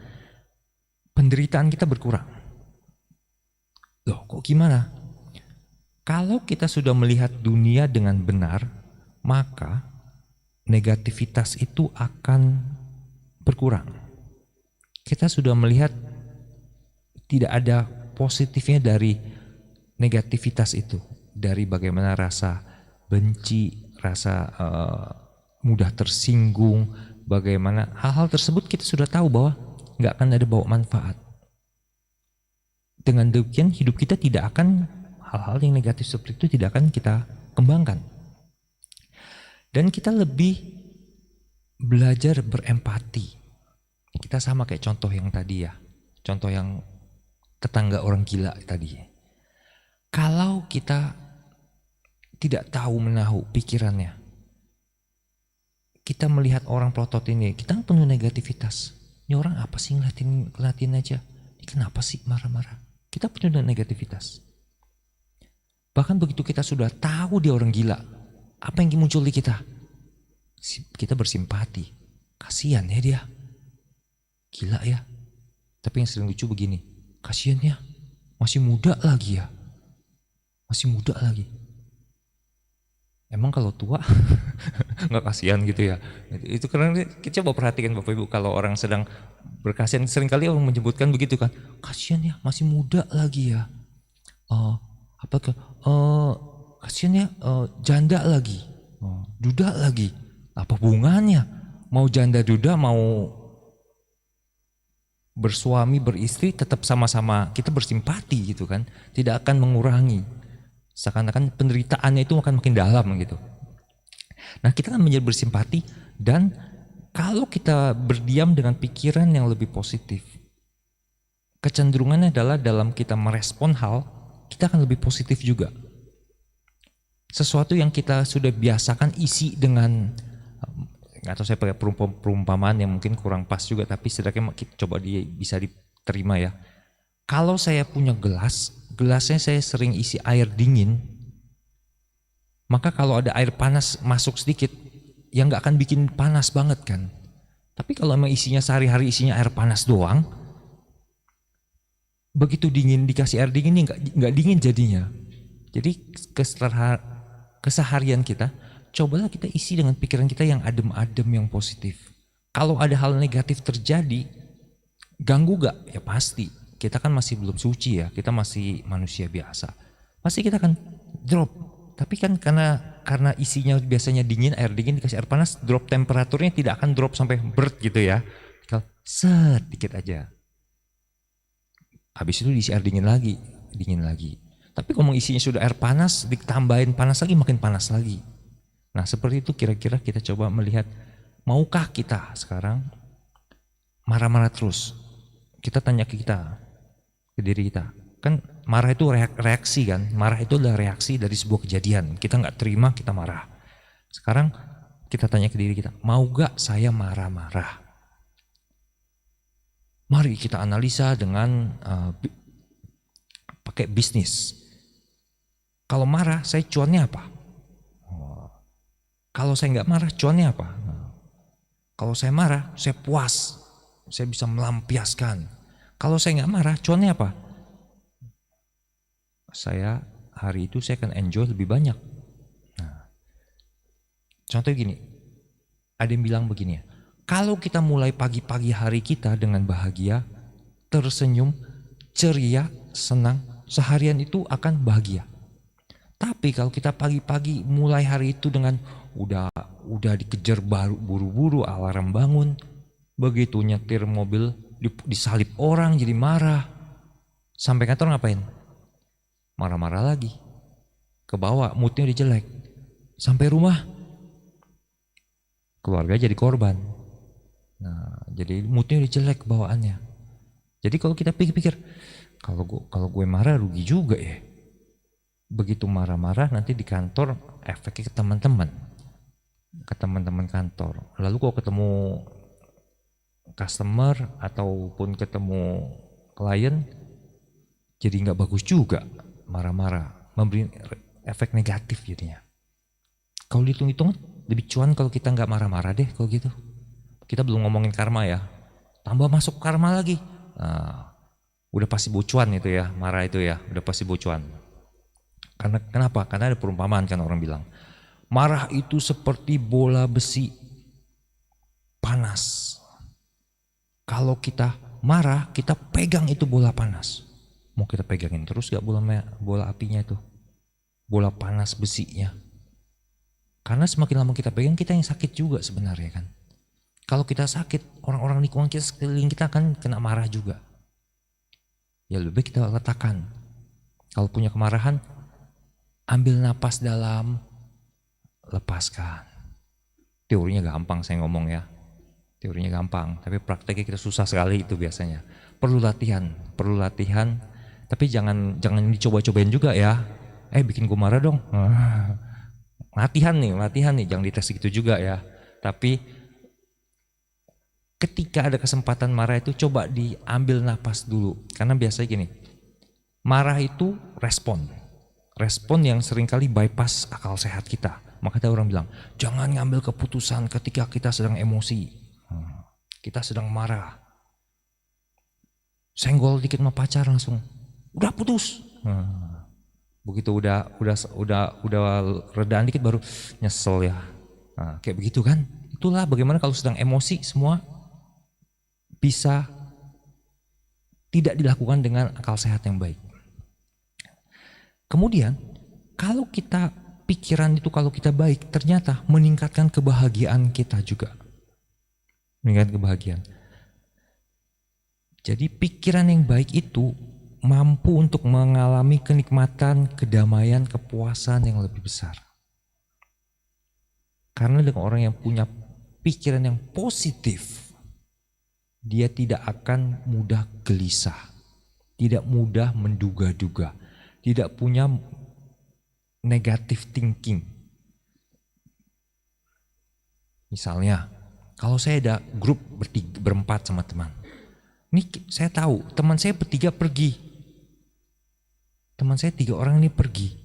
penderitaan kita berkurang. Loh kok gimana? Kalau kita sudah melihat dunia dengan benar, maka negativitas itu akan berkurang. Kita sudah melihat tidak ada positifnya dari negativitas itu, dari bagaimana rasa benci, rasa mudah tersinggung, bagaimana hal-hal tersebut kita sudah tahu bahwa nggak akan ada bawa manfaat. Dengan demikian hidup kita tidak akan, hal-hal yang negatif seperti itu tidak akan kita kembangkan. Dan kita lebih belajar berempati. Kita sama kayak contoh yang tadi ya, contoh yang tetangga orang gila tadi. Kalau kita tidak tahu menahu pikirannya, kita melihat orang pelotot ini, kita penuh negativitas. Ini orang apa sih, ngeliatin aja. Ini kenapa sih marah-marah? Kita penuh dengan negativitas. Bahkan begitu kita sudah tahu dia orang gila, apa yang muncul di kita? Kita bersimpati. Kasihan ya dia. Gila ya. Tapi yang sering lucu begini, kasihan ya, masih muda lagi ya. Masih muda lagi. Emang kalau tua nggak kasihan gitu ya? Itu karena kita coba perhatikan Bapak Ibu, kalau orang sedang berkasihan, seringkali orang menyebutkan begitu kan, kasihan ya masih muda lagi ya. Kasihan ya janda lagi, duda lagi. Apa hubungannya? Mau janda duda, mau bersuami beristri, tetap sama-sama kita bersimpati gitu kan, tidak akan mengurangi. Seakan-akan penderitaannya itu akan makin dalam gitu. Nah, kita kan menjadi bersimpati, dan kalau kita berdiam dengan pikiran yang lebih positif, kecenderungannya adalah dalam kita merespon hal, kita akan lebih positif juga. Sesuatu yang kita sudah biasakan isi dengan, atau saya pakai perumpamaan yang mungkin kurang pas juga, tapi setidaknya coba bisa diterima ya. Kalau saya punya gelasnya saya sering isi air dingin, maka kalau ada air panas masuk sedikit, ya nggak akan bikin panas banget kan. Tapi kalau memang isinya sehari-hari isinya air panas doang, begitu dingin dikasih air dingin nggak dingin jadinya. Jadi keseharian kita, cobalah kita isi dengan pikiran kita yang adem-adem, yang positif. Kalau ada hal negatif terjadi, ganggu gak? Ya pasti. Kita kan masih belum suci ya, kita masih manusia biasa. Pasti kita akan drop. Tapi kan karena isinya biasanya dingin, air dingin dikasih air panas, drop temperaturnya tidak akan drop sampai berat gitu ya. Sedikit aja. Habis itu diisi air dingin lagi. Tapi kalau isinya sudah air panas, ditambahin panas lagi, makin panas lagi. Nah, seperti itu kira-kira kita coba melihat, maukah kita sekarang marah-marah terus? Kita tanya ke diri kita. Kan marah itu reaksi kan? Marah itu adalah reaksi dari sebuah kejadian. Kita nggak terima, kita marah. Sekarang kita tanya ke diri kita, mau gak saya marah-marah? Mari kita analisa dengan pakai bisnis. Kalau marah, saya cuannya apa? Kalau saya nggak marah, cuannya apa? Kalau saya marah, saya puas, saya bisa melampiaskan. Kalau saya nggak marah, cuannya apa? Saya hari itu saya akan enjoy lebih banyak. Nah, contohnya gini, ada yang bilang begini ya, kalau kita mulai pagi-pagi hari kita dengan bahagia, tersenyum, ceria, senang, seharian itu akan bahagia. Tapi kalau kita pagi-pagi mulai hari itu dengan udah dikejar buru-buru, alarm bangun, begitu nyetir mobil disalip orang jadi marah, sampai kantor ngapain? Marah-marah lagi, ke bawah, moodnya udah jelek. Sampai rumah, keluarga jadi korban. Nah, jadi moodnya udah jelek bawaannya. Jadi kalau kita pikir-pikir, kalau gue marah rugi juga ya. Begitu marah-marah nanti di kantor efeknya ke teman-teman kantor. Lalu kalau ketemu customer ataupun ketemu klien, jadi nggak bagus juga. Marah-marah memberi efek negatif jadinya. Kalau dihitung-hitung lebih cuan kalau kita nggak marah-marah deh kalau gitu. Kita belum ngomongin karma ya, tambah masuk karma lagi. Nah, udah pasti bocuan itu ya, marah itu ya, udah pasti bocuan. Karena kenapa? Karena ada perumpamaan kan, orang bilang marah itu seperti bola besi panas. Kalau kita marah, kita pegang itu bola panas. Mau kita pegangin terus gak bola apinya itu, bola panas besinya? Karena semakin lama kita pegang, kita yang sakit juga sebenarnya kan. Kalau kita sakit, orang-orang lingkungan kita, sekeliling kita akan kena marah juga. Ya lebih baik kita letakkan. Kalau punya kemarahan, ambil napas dalam, lepaskan. Teorinya gampang saya ngomong ya. Teorinya gampang, tapi prakteknya kita susah sekali itu biasanya. Perlu latihan, tapi jangan dicoba-cobain juga ya. Bikin gue marah dong. Latihan nih, jangan dites gitu juga ya. Tapi ketika ada kesempatan marah itu coba diambil napas dulu. Karena biasanya gini, marah itu respon yang seringkali bypass akal sehat kita. Makanya orang bilang, jangan ngambil keputusan ketika kita sedang emosi. Kita sedang marah. Senggol dikit sama pacar langsung, udah putus. Begitu udah redaan dikit baru nyesel ya. Kayak begitu kan. Itulah bagaimana kalau sedang emosi semua bisa tidak dilakukan dengan akal sehat yang baik. Kemudian kalau kita pikiran itu kalau kita baik ternyata meningkatkan kebahagiaan kita juga. Meningkatkan kebahagiaan. Jadi pikiran yang baik itu mampu untuk mengalami kenikmatan, kedamaian, kepuasan yang lebih besar. Karena dengan orang yang punya pikiran yang positif, dia tidak akan mudah gelisah, tidak mudah menduga-duga, tidak punya negative thinking. Misalnya, kalau saya ada grup berempat sama teman, ini saya tahu teman saya bertiga pergi, teman saya 3 orang ini pergi,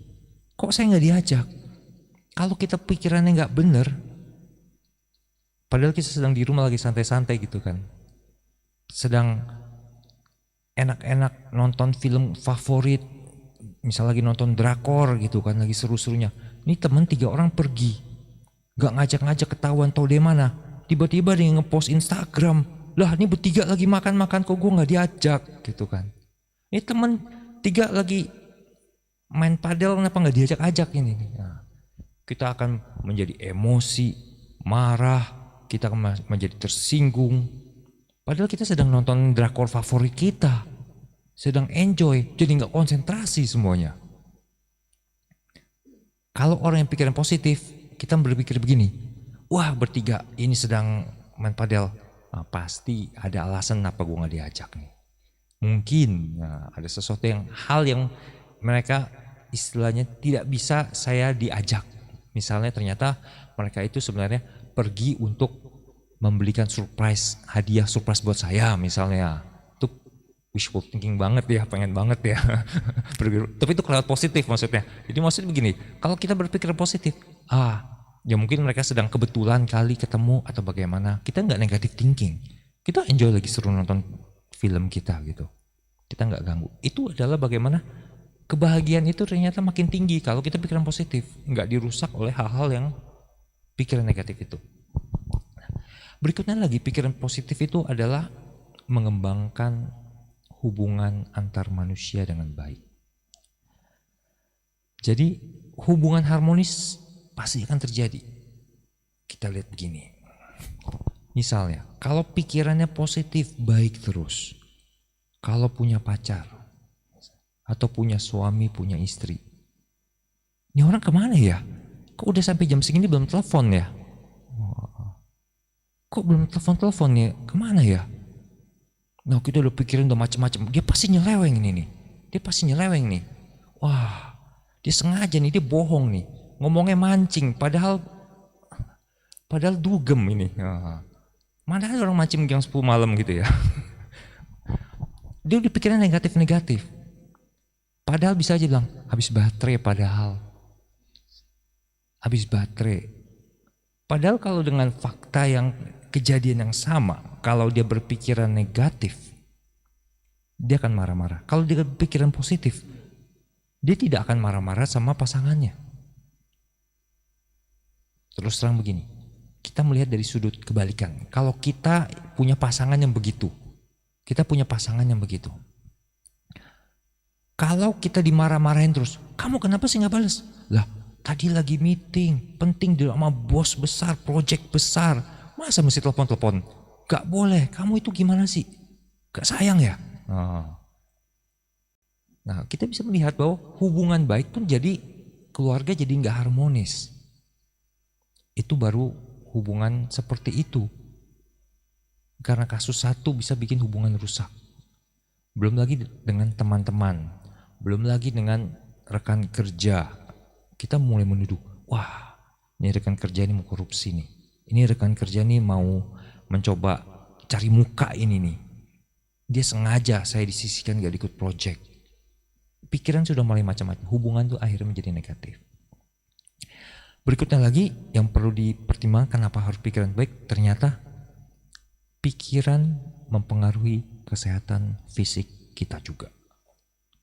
kok saya nggak diajak? Kalau kita pikirannya nggak bener, padahal kita sedang di rumah lagi santai-santai gitu kan, sedang enak-enak nonton film favorit, misal lagi nonton drakor gitu kan, lagi seru-serunya. Ini teman 3 orang pergi, gak ngajak-ngajak, ketahuan tau dia mana. Tiba-tiba dia ngepost Instagram, lah ini bertiga lagi makan-makan kok gue gak diajak gitu kan. Ini teman 3 lagi main padel, kenapa gak diajak-ajak ini. Nah, kita akan menjadi emosi, marah, kita akan menjadi tersinggung. Padahal kita sedang nonton drakor favorit kita, sedang enjoy, jadi gak konsentrasi semuanya. Kalau orang yang pikiran positif, kita berpikir begini, wah bertiga ini sedang main padel, nah, pasti ada alasan kenapa gue gak diajak nih. Mungkin ada sesuatu hal yang mereka istilahnya tidak bisa saya diajak. Misalnya ternyata mereka itu sebenarnya pergi untuk membelikan hadiah surprise buat saya misalnya. Itu wishful thinking banget ya, pengen banget ya. Tapi itu kelewat positif maksudnya. Jadi maksudnya begini, kalau kita berpikir positif, ya mungkin mereka sedang kebetulan kali ketemu atau bagaimana. Kita nggak negative thinking, kita enjoy lagi seru nonton film kita gitu. Kita nggak ganggu. Itu adalah bagaimana kebahagiaan itu ternyata makin tinggi kalau kita pikiran positif, nggak dirusak oleh hal-hal yang pikiran negatif itu. Berikutnya lagi, pikiran positif itu adalah mengembangkan hubungan antar manusia dengan baik. Jadi hubungan harmonis pasti akan terjadi. Kita lihat begini. Misalnya, kalau pikirannya positif, baik terus. Kalau punya pacar, atau punya suami, punya istri, ini orang kemana ya? Kok udah sampai jam segini belum telepon ya? Kok belum telepon ya? Kemana ya? Nah kita udah pikirin udah macem-macem. Dia pasti nyeleweng nih. Dia pasti nyeleweng nih. Wah, dia sengaja nih, dia bohong nih. Ngomongnya mancing, padahal dugem ini. Mana ada orang mancing jam 10 malam gitu ya? Dia udah pikiran negatif-negatif. Padahal bisa aja bilang, habis baterai padahal. Habis baterai. Padahal kalau dengan fakta yang kejadian yang sama, kalau dia berpikiran negatif, dia akan marah-marah. Kalau dia berpikiran positif, dia tidak akan marah-marah sama pasangannya. Terus terang begini, kita melihat dari sudut kebalikan. Kalau kita punya pasangan yang begitu, kalau kita dimarah-marahin terus, kamu kenapa sih gak balas? Lah tadi lagi meeting, penting sama bos besar, project besar, masa mesti telepon-telepon? Gak boleh, kamu itu gimana sih? Gak sayang ya? Nah kita bisa melihat bahwa hubungan baik pun jadi keluarga jadi nggak harmonis. Itu baru hubungan seperti itu. Karena kasus satu bisa bikin hubungan rusak. Belum lagi dengan teman-teman, belum lagi dengan rekan kerja. Kita mulai menuduh, wah ini rekan kerja ini mau korupsi nih. Ini rekan kerja ini mau mencoba cari muka ini nih. Dia sengaja saya disisihkan gak ikut project. Pikiran sudah mulai macam-macam, hubungan tuh akhirnya menjadi negatif. Berikutnya lagi yang perlu dipertimbangkan, kenapa harus pikiran baik? Ternyata pikiran mempengaruhi kesehatan fisik kita juga.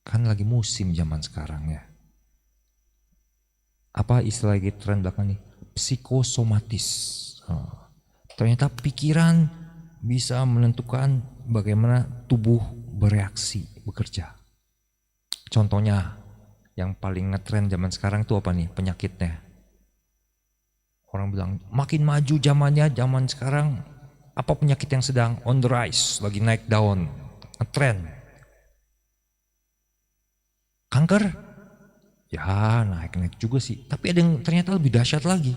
Kan lagi musim zaman sekarang ya. Apa istilah lagi tren belakang nih? Psikosomatis. Ternyata pikiran bisa menentukan bagaimana tubuh bereaksi, bekerja. Contohnya yang paling ngetren zaman sekarang itu apa nih penyakitnya? Orang bilang makin maju zamannya, zaman sekarang apa penyakit yang sedang on the rise, lagi naik daun, ngetren? Kanker? Ya naik-naik juga sih, tapi ada yang ternyata lebih dahsyat lagi.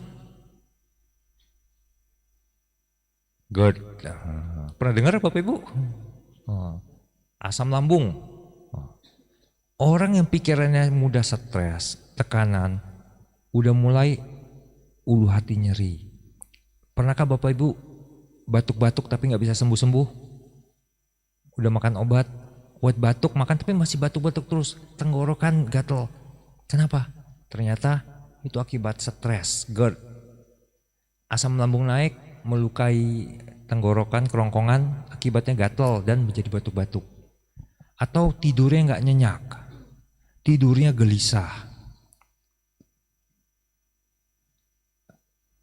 GERD, pernah dengar Bapak Ibu? Asam lambung. Orang yang pikirannya mudah stres, tekanan, udah mulai ulu hati nyeri. Pernahkah Bapak Ibu batuk-batuk tapi nggak bisa sembuh-sembuh? Udah makan obat batuk makan tapi masih batuk-batuk terus, tenggorokan gatel. Kenapa? Ternyata itu akibat stres, GERD. Asam lambung naik, melukai tenggorokan, kerongkongan, akibatnya gatel dan menjadi batuk-batuk. Atau tidurnya nggak nyenyak, tidurnya gelisah.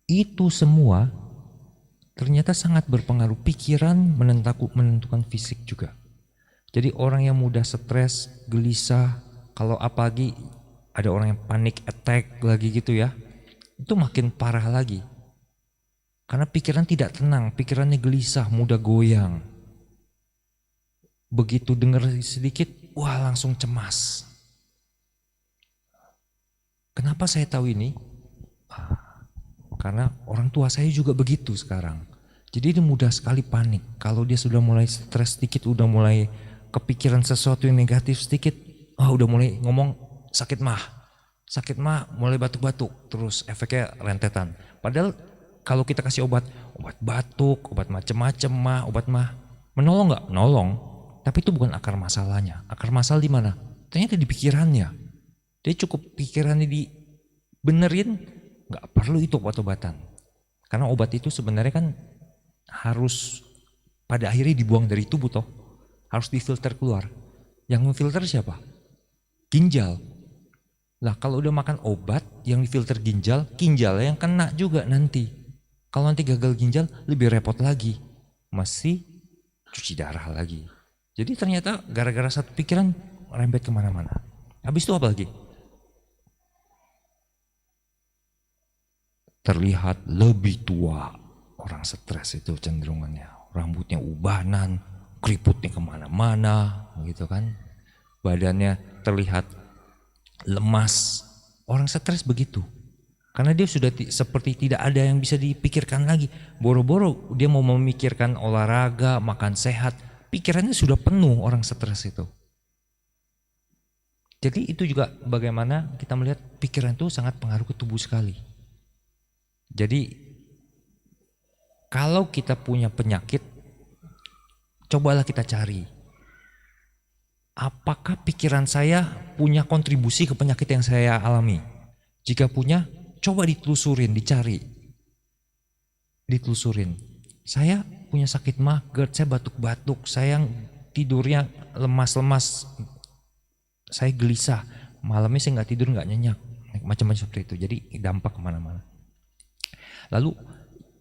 Itu semua ternyata sangat berpengaruh. Pikiran menentukan fisik juga. Jadi orang yang mudah stres, gelisah, kalau apalagi ada orang yang panic attack lagi gitu ya, itu makin parah lagi. Karena pikiran tidak tenang, pikirannya gelisah, mudah goyang. Begitu dengar sedikit, wah langsung cemas. Kenapa saya tahu ini? Karena orang tua saya juga begitu sekarang. Jadi dia mudah sekali panik. Kalau dia sudah mulai stres sedikit, udah mulai kepikiran sesuatu yang negatif sedikit, udah mulai ngomong sakit mah, mulai batuk-batuk, terus efeknya rentetan. Padahal kalau kita kasih obat batuk, obat macem-macem obat menolong nggak? Menolong. Tapi itu bukan akar masalahnya. Akar masalah di mana? Ternyata di pikirannya. Dia cukup pikirannya dibenerin, nggak perlu itu obat-obatan. Karena obat itu sebenarnya kan harus pada akhirnya dibuang dari tubuh toh. Harus difilter keluar. Yang memfilter siapa? Ginjal. Lah kalau udah makan obat yang difilter ginjalnya yang kena juga nanti. Kalau nanti gagal ginjal lebih repot lagi. Masih cuci darah lagi. Jadi ternyata gara-gara satu pikiran rembet kemana-mana. Habis itu apa lagi? Terlihat lebih tua. Orang stres itu cenderungannya. Rambutnya ubanan, keriputnya kemana-mana gitu kan. Badannya terlihat lemas. Orang stres begitu. Karena dia sudah seperti tidak ada yang bisa dipikirkan lagi. Boro-boro dia mau memikirkan olahraga, makan sehat. Pikirannya sudah penuh orang stres itu. Jadi itu juga bagaimana kita melihat pikiran itu sangat pengaruh ke tubuh sekali. Jadi kalau kita punya penyakit, cobalah kita cari. Apakah pikiran saya punya kontribusi ke penyakit yang saya alami? Jika punya, coba ditelusurin, dicari. Ditelusurin. Saya punya sakit GERD, saya batuk-batuk, saya tidurnya lemas-lemas, saya gelisah, malamnya saya nggak tidur, nggak nyenyak, macam-macam seperti itu. Jadi dampak kemana-mana. Lalu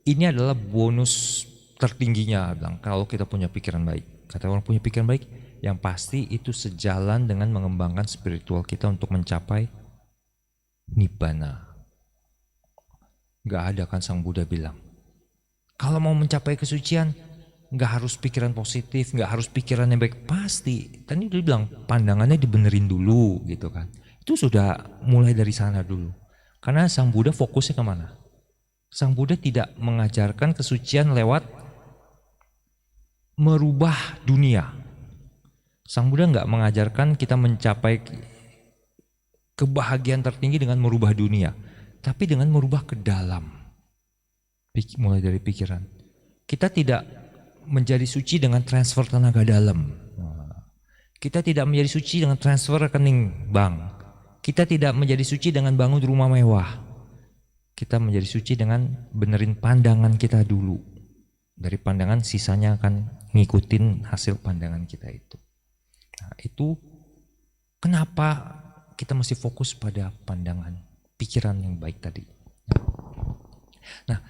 ini adalah bonus tertingginya, bilang kalau kita punya pikiran baik. Kata orang punya pikiran baik, yang pasti itu sejalan dengan mengembangkan spiritual kita untuk mencapai nibbana. Gak ada kan Sang Buddha bilang, kalau mau mencapai kesucian, gak harus pikiran positif, gak harus pikiran yang baik. Pasti, tadi dia bilang pandangannya dibenerin dulu gitu kan. Itu sudah mulai dari sana dulu. Karena Sang Buddha fokusnya kemana? Sang Buddha tidak mengajarkan kesucian lewat merubah dunia. Sang Buddha nggak mengajarkan kita mencapai kebahagiaan tertinggi dengan merubah dunia, tapi dengan merubah ke dalam. Mulai dari pikiran. Kita tidak menjadi suci dengan transfer tenaga dalam. Kita tidak menjadi suci dengan transfer rekening bank. Kita tidak menjadi suci dengan bangun rumah mewah. Kita menjadi suci dengan benerin pandangan kita dulu. Dari pandangan sisanya akan ngikutin hasil pandangan kita itu. Nah, itu kenapa kita mesti fokus pada pandangan, pikiran yang baik tadi. Nah,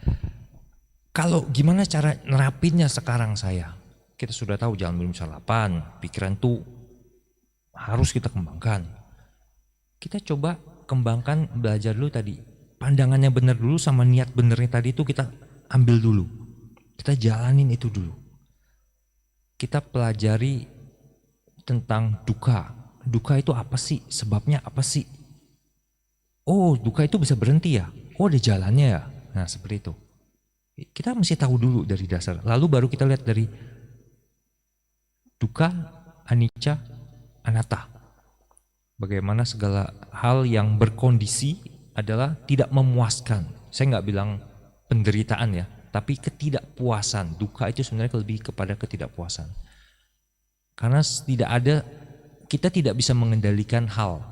kalau gimana cara nerapinnya sekarang saya? Kita sudah tahu jalan menuju salapan, pikiran itu harus kita kembangkan. Kita coba kembangkan, belajar dulu tadi. Pandangannya benar dulu sama niat benernya tadi itu kita ambil dulu. Kita jalanin itu dulu. Kita pelajari tentang duka. Duka itu apa sih? Sebabnya apa sih? Oh, duka itu bisa berhenti ya? Oh, ada jalannya ya? Nah, seperti itu. Kita mesti tahu dulu dari dasar. Lalu baru kita lihat dari duka, anicca, anatta. Bagaimana segala hal yang berkondisi adalah tidak memuaskan. Saya nggak bilang penderitaan ya, tapi ketidakpuasan. Duka itu sebenarnya lebih kepada ketidakpuasan. Karena kita tidak bisa mengendalikan hal.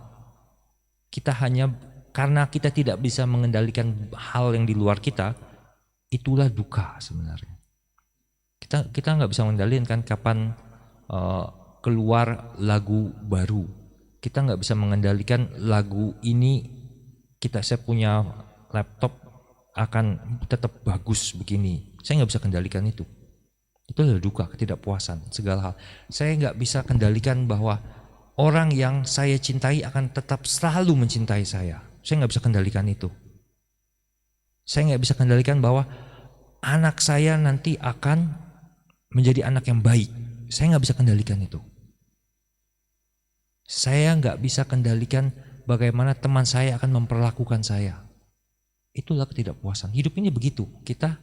Karena kita tidak bisa mengendalikan hal yang di luar kita, itulah duka sebenarnya. Kita nggak bisa mengendalikan kapan keluar lagu baru. Kita nggak bisa mengendalikan lagu ini. Saya punya laptop akan tetap bagus begini. Saya nggak bisa kendalikan itu. Itu adalah duka, ketidakpuasan, segala hal. Saya nggak bisa kendalikan bahwa orang yang saya cintai akan tetap selalu mencintai saya. Saya nggak bisa kendalikan itu. Saya nggak bisa kendalikan bahwa anak saya nanti akan menjadi anak yang baik. Saya nggak bisa kendalikan itu. Saya nggak bisa kendalikan bagaimana teman saya akan memperlakukan saya. Itulah ketidakpuasan. Hidup ini begitu. Kita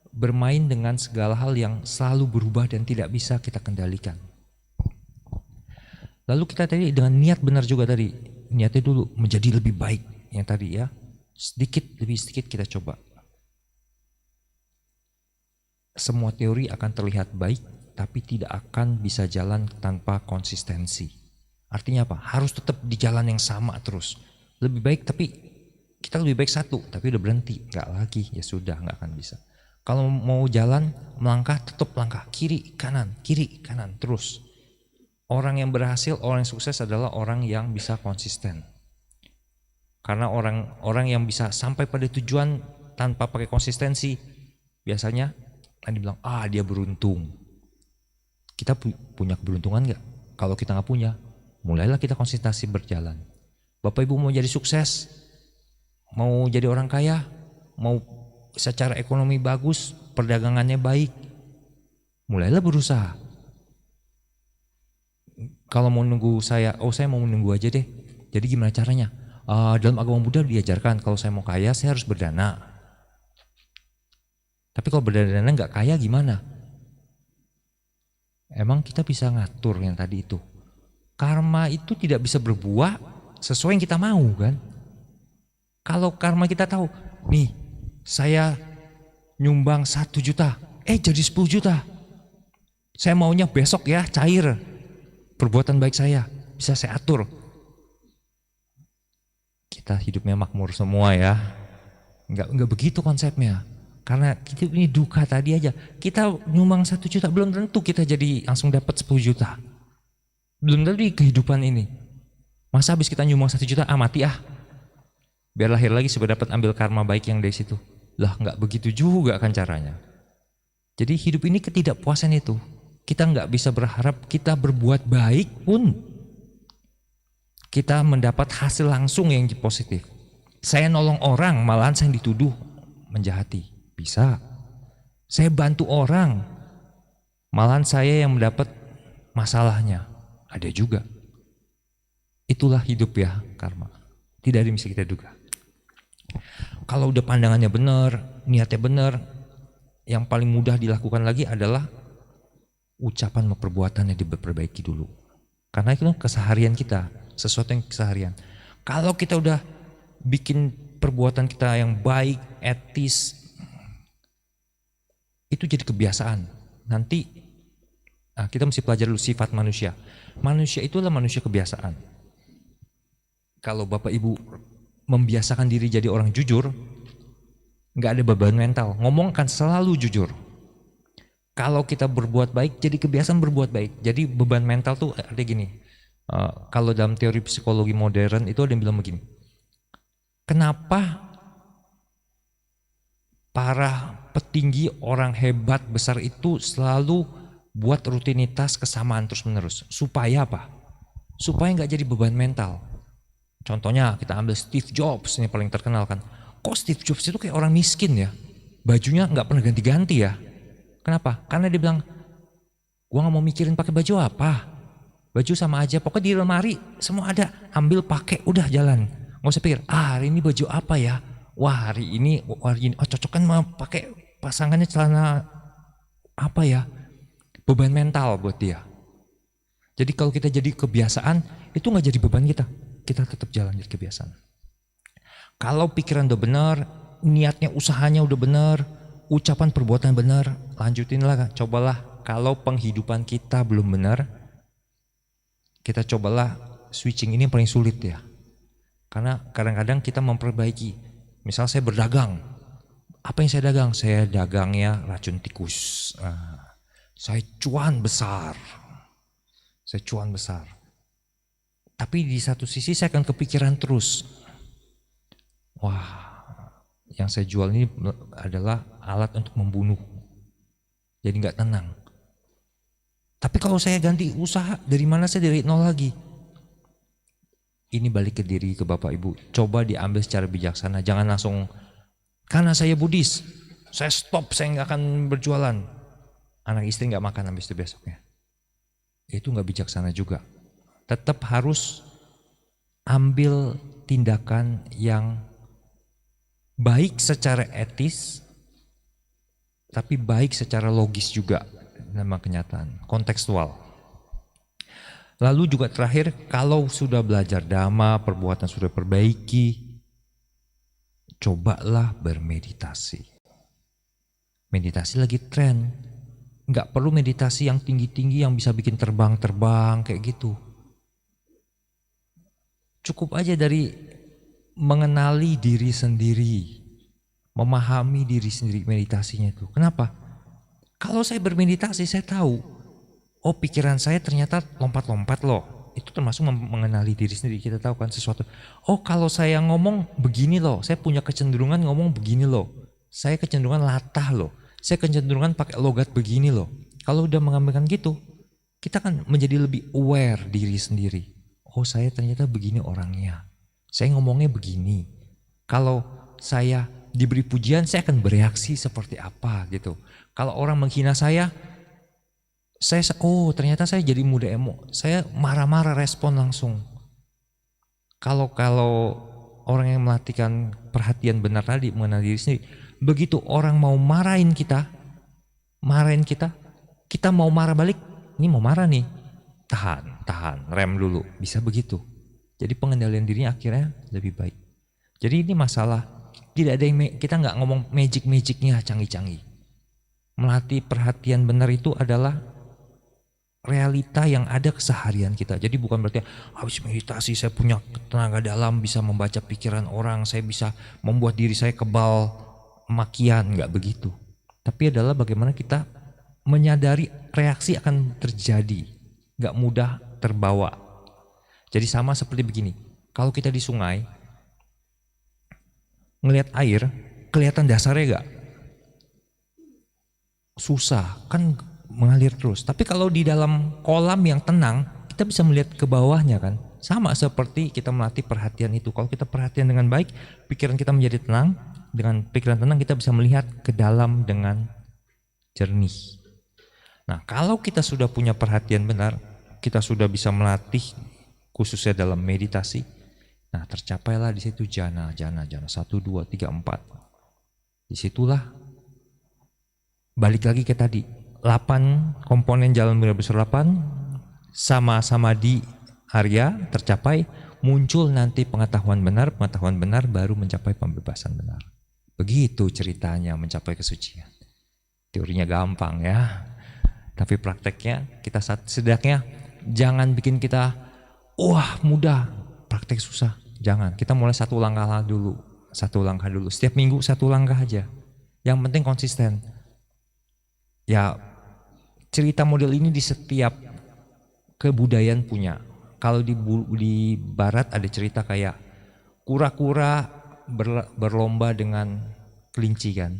bermain dengan segala hal yang selalu berubah dan tidak bisa kita kendalikan. Lalu kita tadi dengan niat benar juga tadi. Niatnya dulu menjadi lebih baik. Yang tadi ya. Sedikit demi sedikit kita coba. Semua teori akan terlihat baik, tapi tidak akan bisa jalan tanpa konsistensi. Artinya apa? Harus tetap di jalan yang sama terus. Lebih baik tapi kita lebih baik satu, tapi udah berhenti. Nggak lagi, ya sudah nggak akan bisa. Kalau mau jalan, melangkah tetap langkah. Kiri, kanan, terus. Orang yang berhasil, orang yang sukses adalah orang yang bisa konsisten. Karena orang yang bisa sampai pada tujuan tanpa pakai konsistensi, biasanya dibilang, dia beruntung. Kita punya keberuntungan nggak? Kalau kita nggak punya, mulailah kita konsistensi berjalan. Bapak Ibu mau jadi sukses, mau jadi orang kaya, mau secara ekonomi bagus, perdagangannya baik, mulailah berusaha. Kalau mau nunggu saya mau menunggu aja deh. Jadi gimana caranya? Dalam agama Buddha diajarkan kalau saya mau kaya, saya harus berdana. Tapi kalau berdana nggak kaya gimana? Emang kita bisa ngatur yang tadi itu? Karma itu tidak bisa berbuah sesuai yang kita mau kan? Kalau karma kita tahu, nih saya nyumbang 1 juta, jadi 10 juta. Saya maunya besok ya cair. Perbuatan baik saya bisa saya atur. Kita hidupnya makmur semua ya. Enggak begitu konsepnya. Karena kita ini duka tadi aja. Kita nyumbang 1 juta belum tentu kita jadi langsung dapat 10 juta. Belum tentu di kehidupan ini. Masa habis kita nyumbang 1 juta mati biar lahir lagi supaya dapat ambil karma baik yang dari situ. Lah enggak begitu juga kan caranya. Jadi hidup ini ketidakpuasan itu. Kita nggak bisa berharap kita berbuat baik pun kita mendapat hasil langsung yang positif. Saya nolong orang malahan saya dituduh menjahati. Bisa. Saya bantu orang malahan saya yang mendapat masalahnya. Ada juga. Itulah hidup ya, karma. Tidak ada yang bisa kita duga. Kalau udah pandangannya benar, niatnya benar, yang paling mudah dilakukan lagi adalah ucapan sama perbuatannya diperbaiki dulu. Karena itu keseharian kita, sesuatu yang keseharian. Kalau kita udah bikin perbuatan kita yang baik, etis, itu jadi kebiasaan. Nanti kita mesti pelajari dulu sifat manusia. Manusia itu adalah manusia kebiasaan. Kalau Bapak Ibu membiasakan diri jadi orang jujur, nggak ada beban mental. Ngomong kan selalu jujur. Kalau kita berbuat baik, jadi kebiasaan berbuat baik. Jadi beban mental tuh ada gini. Kalau dalam teori psikologi modern itu ada yang bilang begini. Kenapa para petinggi, orang hebat besar itu selalu buat rutinitas kesamaan terus menerus? Supaya apa? Supaya nggak jadi beban mental. Contohnya kita ambil Steve Jobs, ini paling terkenal kan. Kok Steve Jobs itu kayak orang miskin ya? Bajunya nggak pernah ganti-ganti ya? Kenapa? Karena dia bilang, gua nggak mau mikirin pakai baju apa. Baju sama aja, pokoknya di lemari semua ada. Ambil pakai, udah jalan. Nggak usah pikir, hari ini baju apa ya? Wah hari ini, cocok kan mau pakai pasangannya celana apa ya? Beban mental buat dia. Jadi kalau kita jadi kebiasaan, itu nggak jadi beban kita. Kita tetap jalan jadi kebiasaan. Kalau pikiran udah benar, niatnya usahanya udah benar, ucapan perbuatan benar, lanjutinlah, cobalah. Kalau penghidupan kita belum benar, kita cobalah switching. Ini yang paling sulit ya. Karena kadang-kadang kita memperbaiki. Misal saya berdagang, apa yang saya dagang? Saya dagangnya racun tikus. Saya cuan besar. Tapi di satu sisi saya akan kepikiran terus. Wah, yang saya jual ini adalah alat untuk membunuh. Jadi nggak tenang. Tapi kalau saya ganti usaha, dari mana saya dari nol lagi? Ini balik ke diri, ke Bapak Ibu. Coba diambil secara bijaksana. Jangan langsung, karena saya Buddhis, saya stop, saya nggak akan berjualan. Anak istri nggak makan habis itu besoknya. Itu nggak bijaksana juga. Tetap harus ambil tindakan yang baik secara etis, tapi baik secara logis juga, nama kenyataan, kontekstual. Lalu juga terakhir, kalau sudah belajar dhamma, perbuatan sudah perbaiki, cobalah bermeditasi. Meditasi lagi tren, nggak perlu meditasi yang tinggi-tinggi yang bisa bikin terbang-terbang kayak gitu. Cukup aja dari mengenali diri sendiri, memahami diri sendiri, meditasinya itu. Kenapa? Kalau saya bermeditasi, saya tahu, oh pikiran saya ternyata lompat-lompat loh. Itu termasuk mengenali diri sendiri. Kita tahu kan sesuatu. Oh kalau saya ngomong begini loh, saya punya kecenderungan ngomong begini loh. Saya kecenderungan latah loh. Saya kecenderungan pakai logat begini loh. Kalau udah mengambilkan gitu, kita kan menjadi lebih aware diri sendiri. Oh saya ternyata begini orangnya. Saya ngomongnya begini. Kalau saya diberi pujian, saya akan bereaksi seperti apa gitu. Kalau orang menghina saya ternyata saya jadi mudah saya marah-marah, respon langsung. Kalau orang yang melatihkan perhatian benar tadi, mengenali diri sendiri, begitu orang mau marahin kita, kita mau marah balik, ini mau marah nih, tahan, rem dulu, bisa begitu. Jadi pengendalian dirinya akhirnya lebih baik. Jadi ini masalah, tidak ada yang kita nggak ngomong magic-magicnya canggih-canggih. Melatih perhatian benar itu adalah realita yang ada keseharian kita. Jadi bukan berarti habis meditasi saya punya tenaga dalam, bisa membaca pikiran orang, saya bisa membuat diri saya kebal makian, nggak begitu. Tapi adalah bagaimana kita menyadari reaksi akan terjadi, nggak mudah terbawa. Jadi sama seperti begini, kalau kita di sungai ngelihat air, kelihatan dasarnya nggak? Susah, kan mengalir terus. Tapi kalau di dalam kolam yang tenang, kita bisa melihat ke bawahnya kan. Sama seperti kita melatih perhatian itu. Kalau kita perhatian dengan baik, pikiran kita menjadi tenang. Dengan pikiran tenang kita bisa melihat ke dalam dengan jernih. Nah, kalau kita sudah punya perhatian benar, kita sudah bisa melatih khususnya dalam meditasi. Nah, tercapailah di situ jana 1, 2, 3, 4. Disitulah balik lagi ke tadi 8 komponen jalan mulia besar 8 sama-sama di Arya tercapai, muncul nanti pengetahuan benar baru mencapai pembebasan benar. Begitu ceritanya mencapai kesucian. Teorinya gampang ya, tapi prakteknya kita setidaknya jangan bikin kita wah mudah, praktek susah. Jangan, kita mulai satu langkah dulu. Setiap minggu 1 langkah aja. Yang penting konsisten. Ya, cerita model ini di setiap kebudayaan punya. Kalau di barat ada cerita kayak kura-kura berlomba dengan kelinci kan.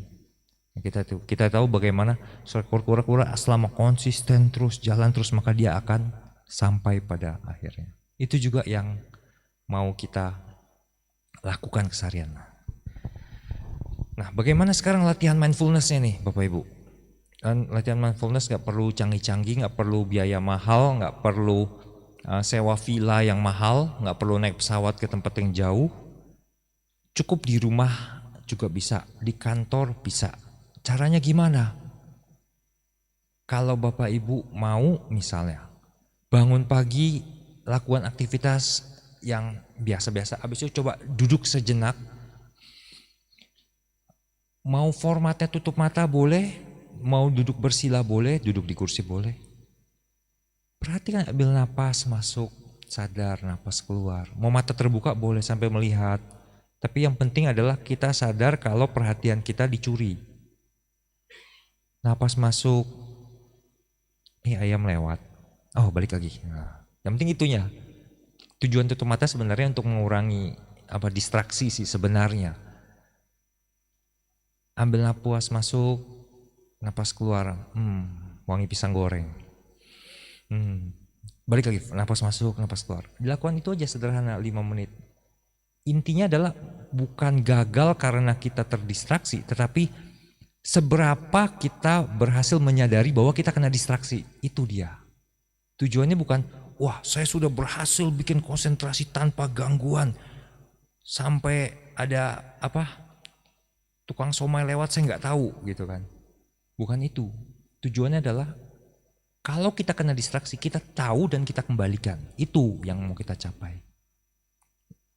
Kita tahu bagaimana seekor kura-kura selama konsisten terus jalan terus maka dia akan sampai pada akhirnya. Itu juga yang mau kita lakukan keseharian. Nah, bagaimana sekarang latihan mindfulness-nya nih Bapak Ibu? Dan latihan mindfulness gak perlu canggih-canggih, gak perlu biaya mahal, gak perlu sewa villa yang mahal, gak perlu naik pesawat ke tempat yang jauh. Cukup di rumah juga bisa, di kantor bisa. Caranya gimana? Kalau Bapak Ibu mau misalnya bangun pagi, lakukan aktivitas yang biasa-biasa, habis itu coba duduk sejenak. Mau formatnya tutup mata boleh, mau duduk bersila boleh, duduk di kursi boleh. Perhatikan, ambil napas masuk, sadar napas keluar. Mau mata terbuka boleh sampai melihat. Tapi yang penting adalah kita sadar kalau perhatian kita dicuri. Napas masuk, ayam lewat. Oh, balik lagi. Nah, yang penting itunya. Tujuan tutup mata sebenarnya untuk mengurangi distraksi sih sebenarnya. Ambil napas masuk, napas keluar. Wangi pisang goreng. Balik lagi, napas masuk, napas keluar. Dilakukan itu aja sederhana 5 menit. Intinya adalah bukan gagal karena kita terdistraksi, tetapi seberapa kita berhasil menyadari bahwa kita kena distraksi. Itu dia. Tujuannya bukan, wah saya sudah berhasil bikin konsentrasi tanpa gangguan. Sampai ada tukang somai lewat saya nggak tahu gitu kan. Bukan itu. Tujuannya adalah kalau kita kena distraksi kita tahu dan kita kembalikan. Itu yang mau kita capai.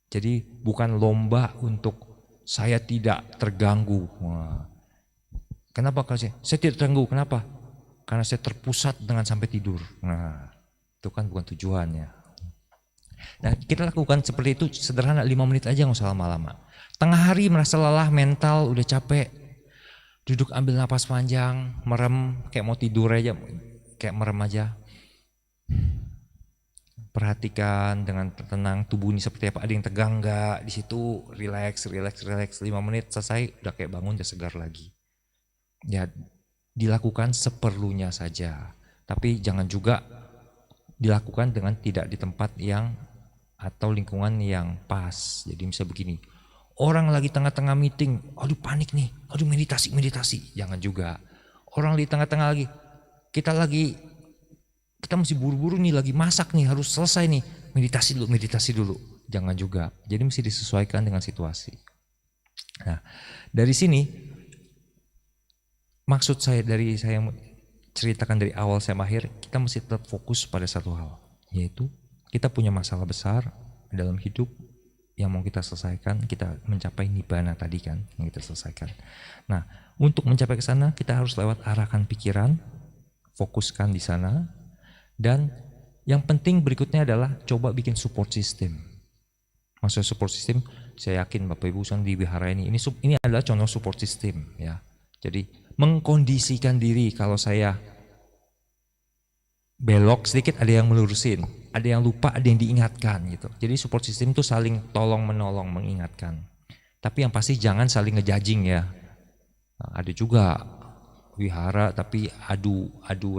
Jadi bukan lomba untuk saya tidak terganggu. Kenapa kalau saya tidak terganggu? Kenapa? Karena saya terpusat dengan sampai tidur. Nah, itu kan bukan tujuannya. Nah, kita lakukan seperti itu sederhana 5 menit aja, nggak usah lama-lama. Tengah hari merasa lelah, mental udah capek, duduk ambil napas panjang, merem kayak mau tidur aja, kayak merem aja. Perhatikan dengan tenang tubuh ini seperti apa, ada yang tegang nggak di situ, relax 5 menit selesai udah kayak bangun udah segar lagi. Ya dilakukan seperlunya saja, tapi jangan juga dilakukan dengan tidak di tempat yang atau lingkungan yang pas. Jadi misalnya begini, orang lagi tengah-tengah meeting, aduh panik nih, aduh meditasi, jangan juga. Orang di tengah-tengah lagi, kita mesti buru-buru nih, lagi masak nih, harus selesai nih, meditasi dulu, jangan juga. Jadi mesti disesuaikan dengan situasi. Nah, dari sini maksud saya ceritakan dari awal sampai akhir, kita mesti tetap fokus pada satu hal, yaitu kita punya masalah besar dalam hidup yang mau kita selesaikan, kita mencapai nibbana tadi kan yang kita selesaikan. Nah, untuk mencapai ke sana kita harus lewat arahkan pikiran, fokuskan di sana, dan yang penting berikutnya adalah coba bikin support system. Maksudnya support system, saya yakin Bapak Ibu di wihara ini adalah contoh support system ya. Jadi mengkondisikan diri kalau saya belok sedikit ada yang melurusin, ada yang lupa, ada yang diingatkan gitu. Jadi support system itu saling tolong menolong, mengingatkan. Tapi yang pasti jangan saling ngejudging ya. Nah, ada juga wihara tapi adu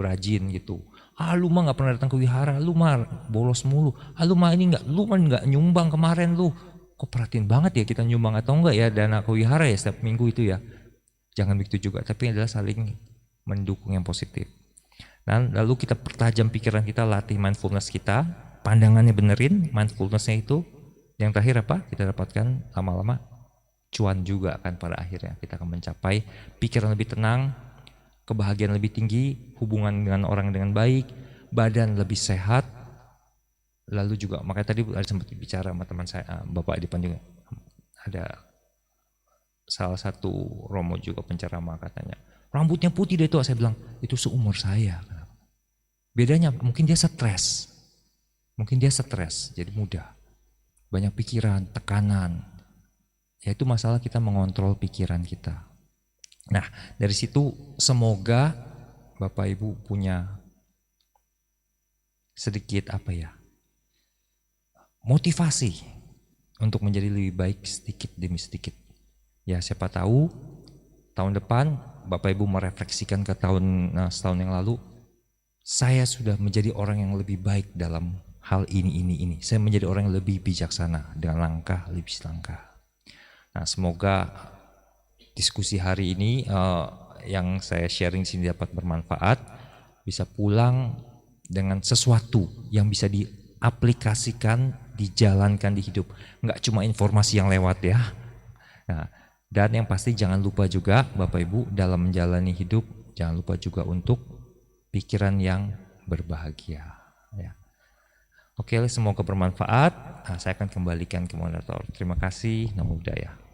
rajin gitu. Lu mah nggak pernah datang ke wihara, lu mah bolos mulu. Lu mah nggak nyumbang kemarin lu. Kok perhatiin banget ya kita nyumbang atau enggak ya dana ke wihara ya setiap minggu itu ya. Jangan begitu juga, tapi adalah saling mendukung yang positif. Dan lalu kita pertajam pikiran kita, latih mindfulness kita, pandangannya benerin, mindfulness-nya itu. Yang terakhir apa? Kita dapatkan lama-lama cuan juga kan pada akhirnya. Kita akan mencapai pikiran lebih tenang, kebahagiaan lebih tinggi, hubungan dengan orang dengan baik, badan lebih sehat. Lalu juga makanya tadi ada sempat bicara sama teman saya, Bapak Edipan juga, ada salah satu Romo juga penceramah katanya, rambutnya putih deh tuh. Saya bilang itu seumur saya. Bedanya mungkin dia stres, jadi mudah, banyak pikiran, tekanan. Ya itu masalah kita mengontrol pikiran kita. Nah dari situ semoga Bapak Ibu punya sedikit apa ya, motivasi untuk menjadi lebih baik sedikit demi sedikit. Ya siapa tahu tahun depan Bapak Ibu merefleksikan ke setahun yang lalu, saya sudah menjadi orang yang lebih baik dalam hal ini. Saya menjadi orang yang lebih bijaksana dengan langkah lebih langkah. Nah semoga diskusi hari ini yang saya sharing sini dapat bermanfaat, bisa pulang dengan sesuatu yang bisa diaplikasikan, dijalankan di hidup. Enggak cuma informasi yang lewat ya. Nah, dan yang pasti jangan lupa juga Bapak Ibu dalam menjalani hidup, jangan lupa juga untuk pikiran yang berbahagia. Ya. Oke, semoga bermanfaat. Nah, saya akan kembalikan ke moderator. Terima kasih. Namo Buddhaya.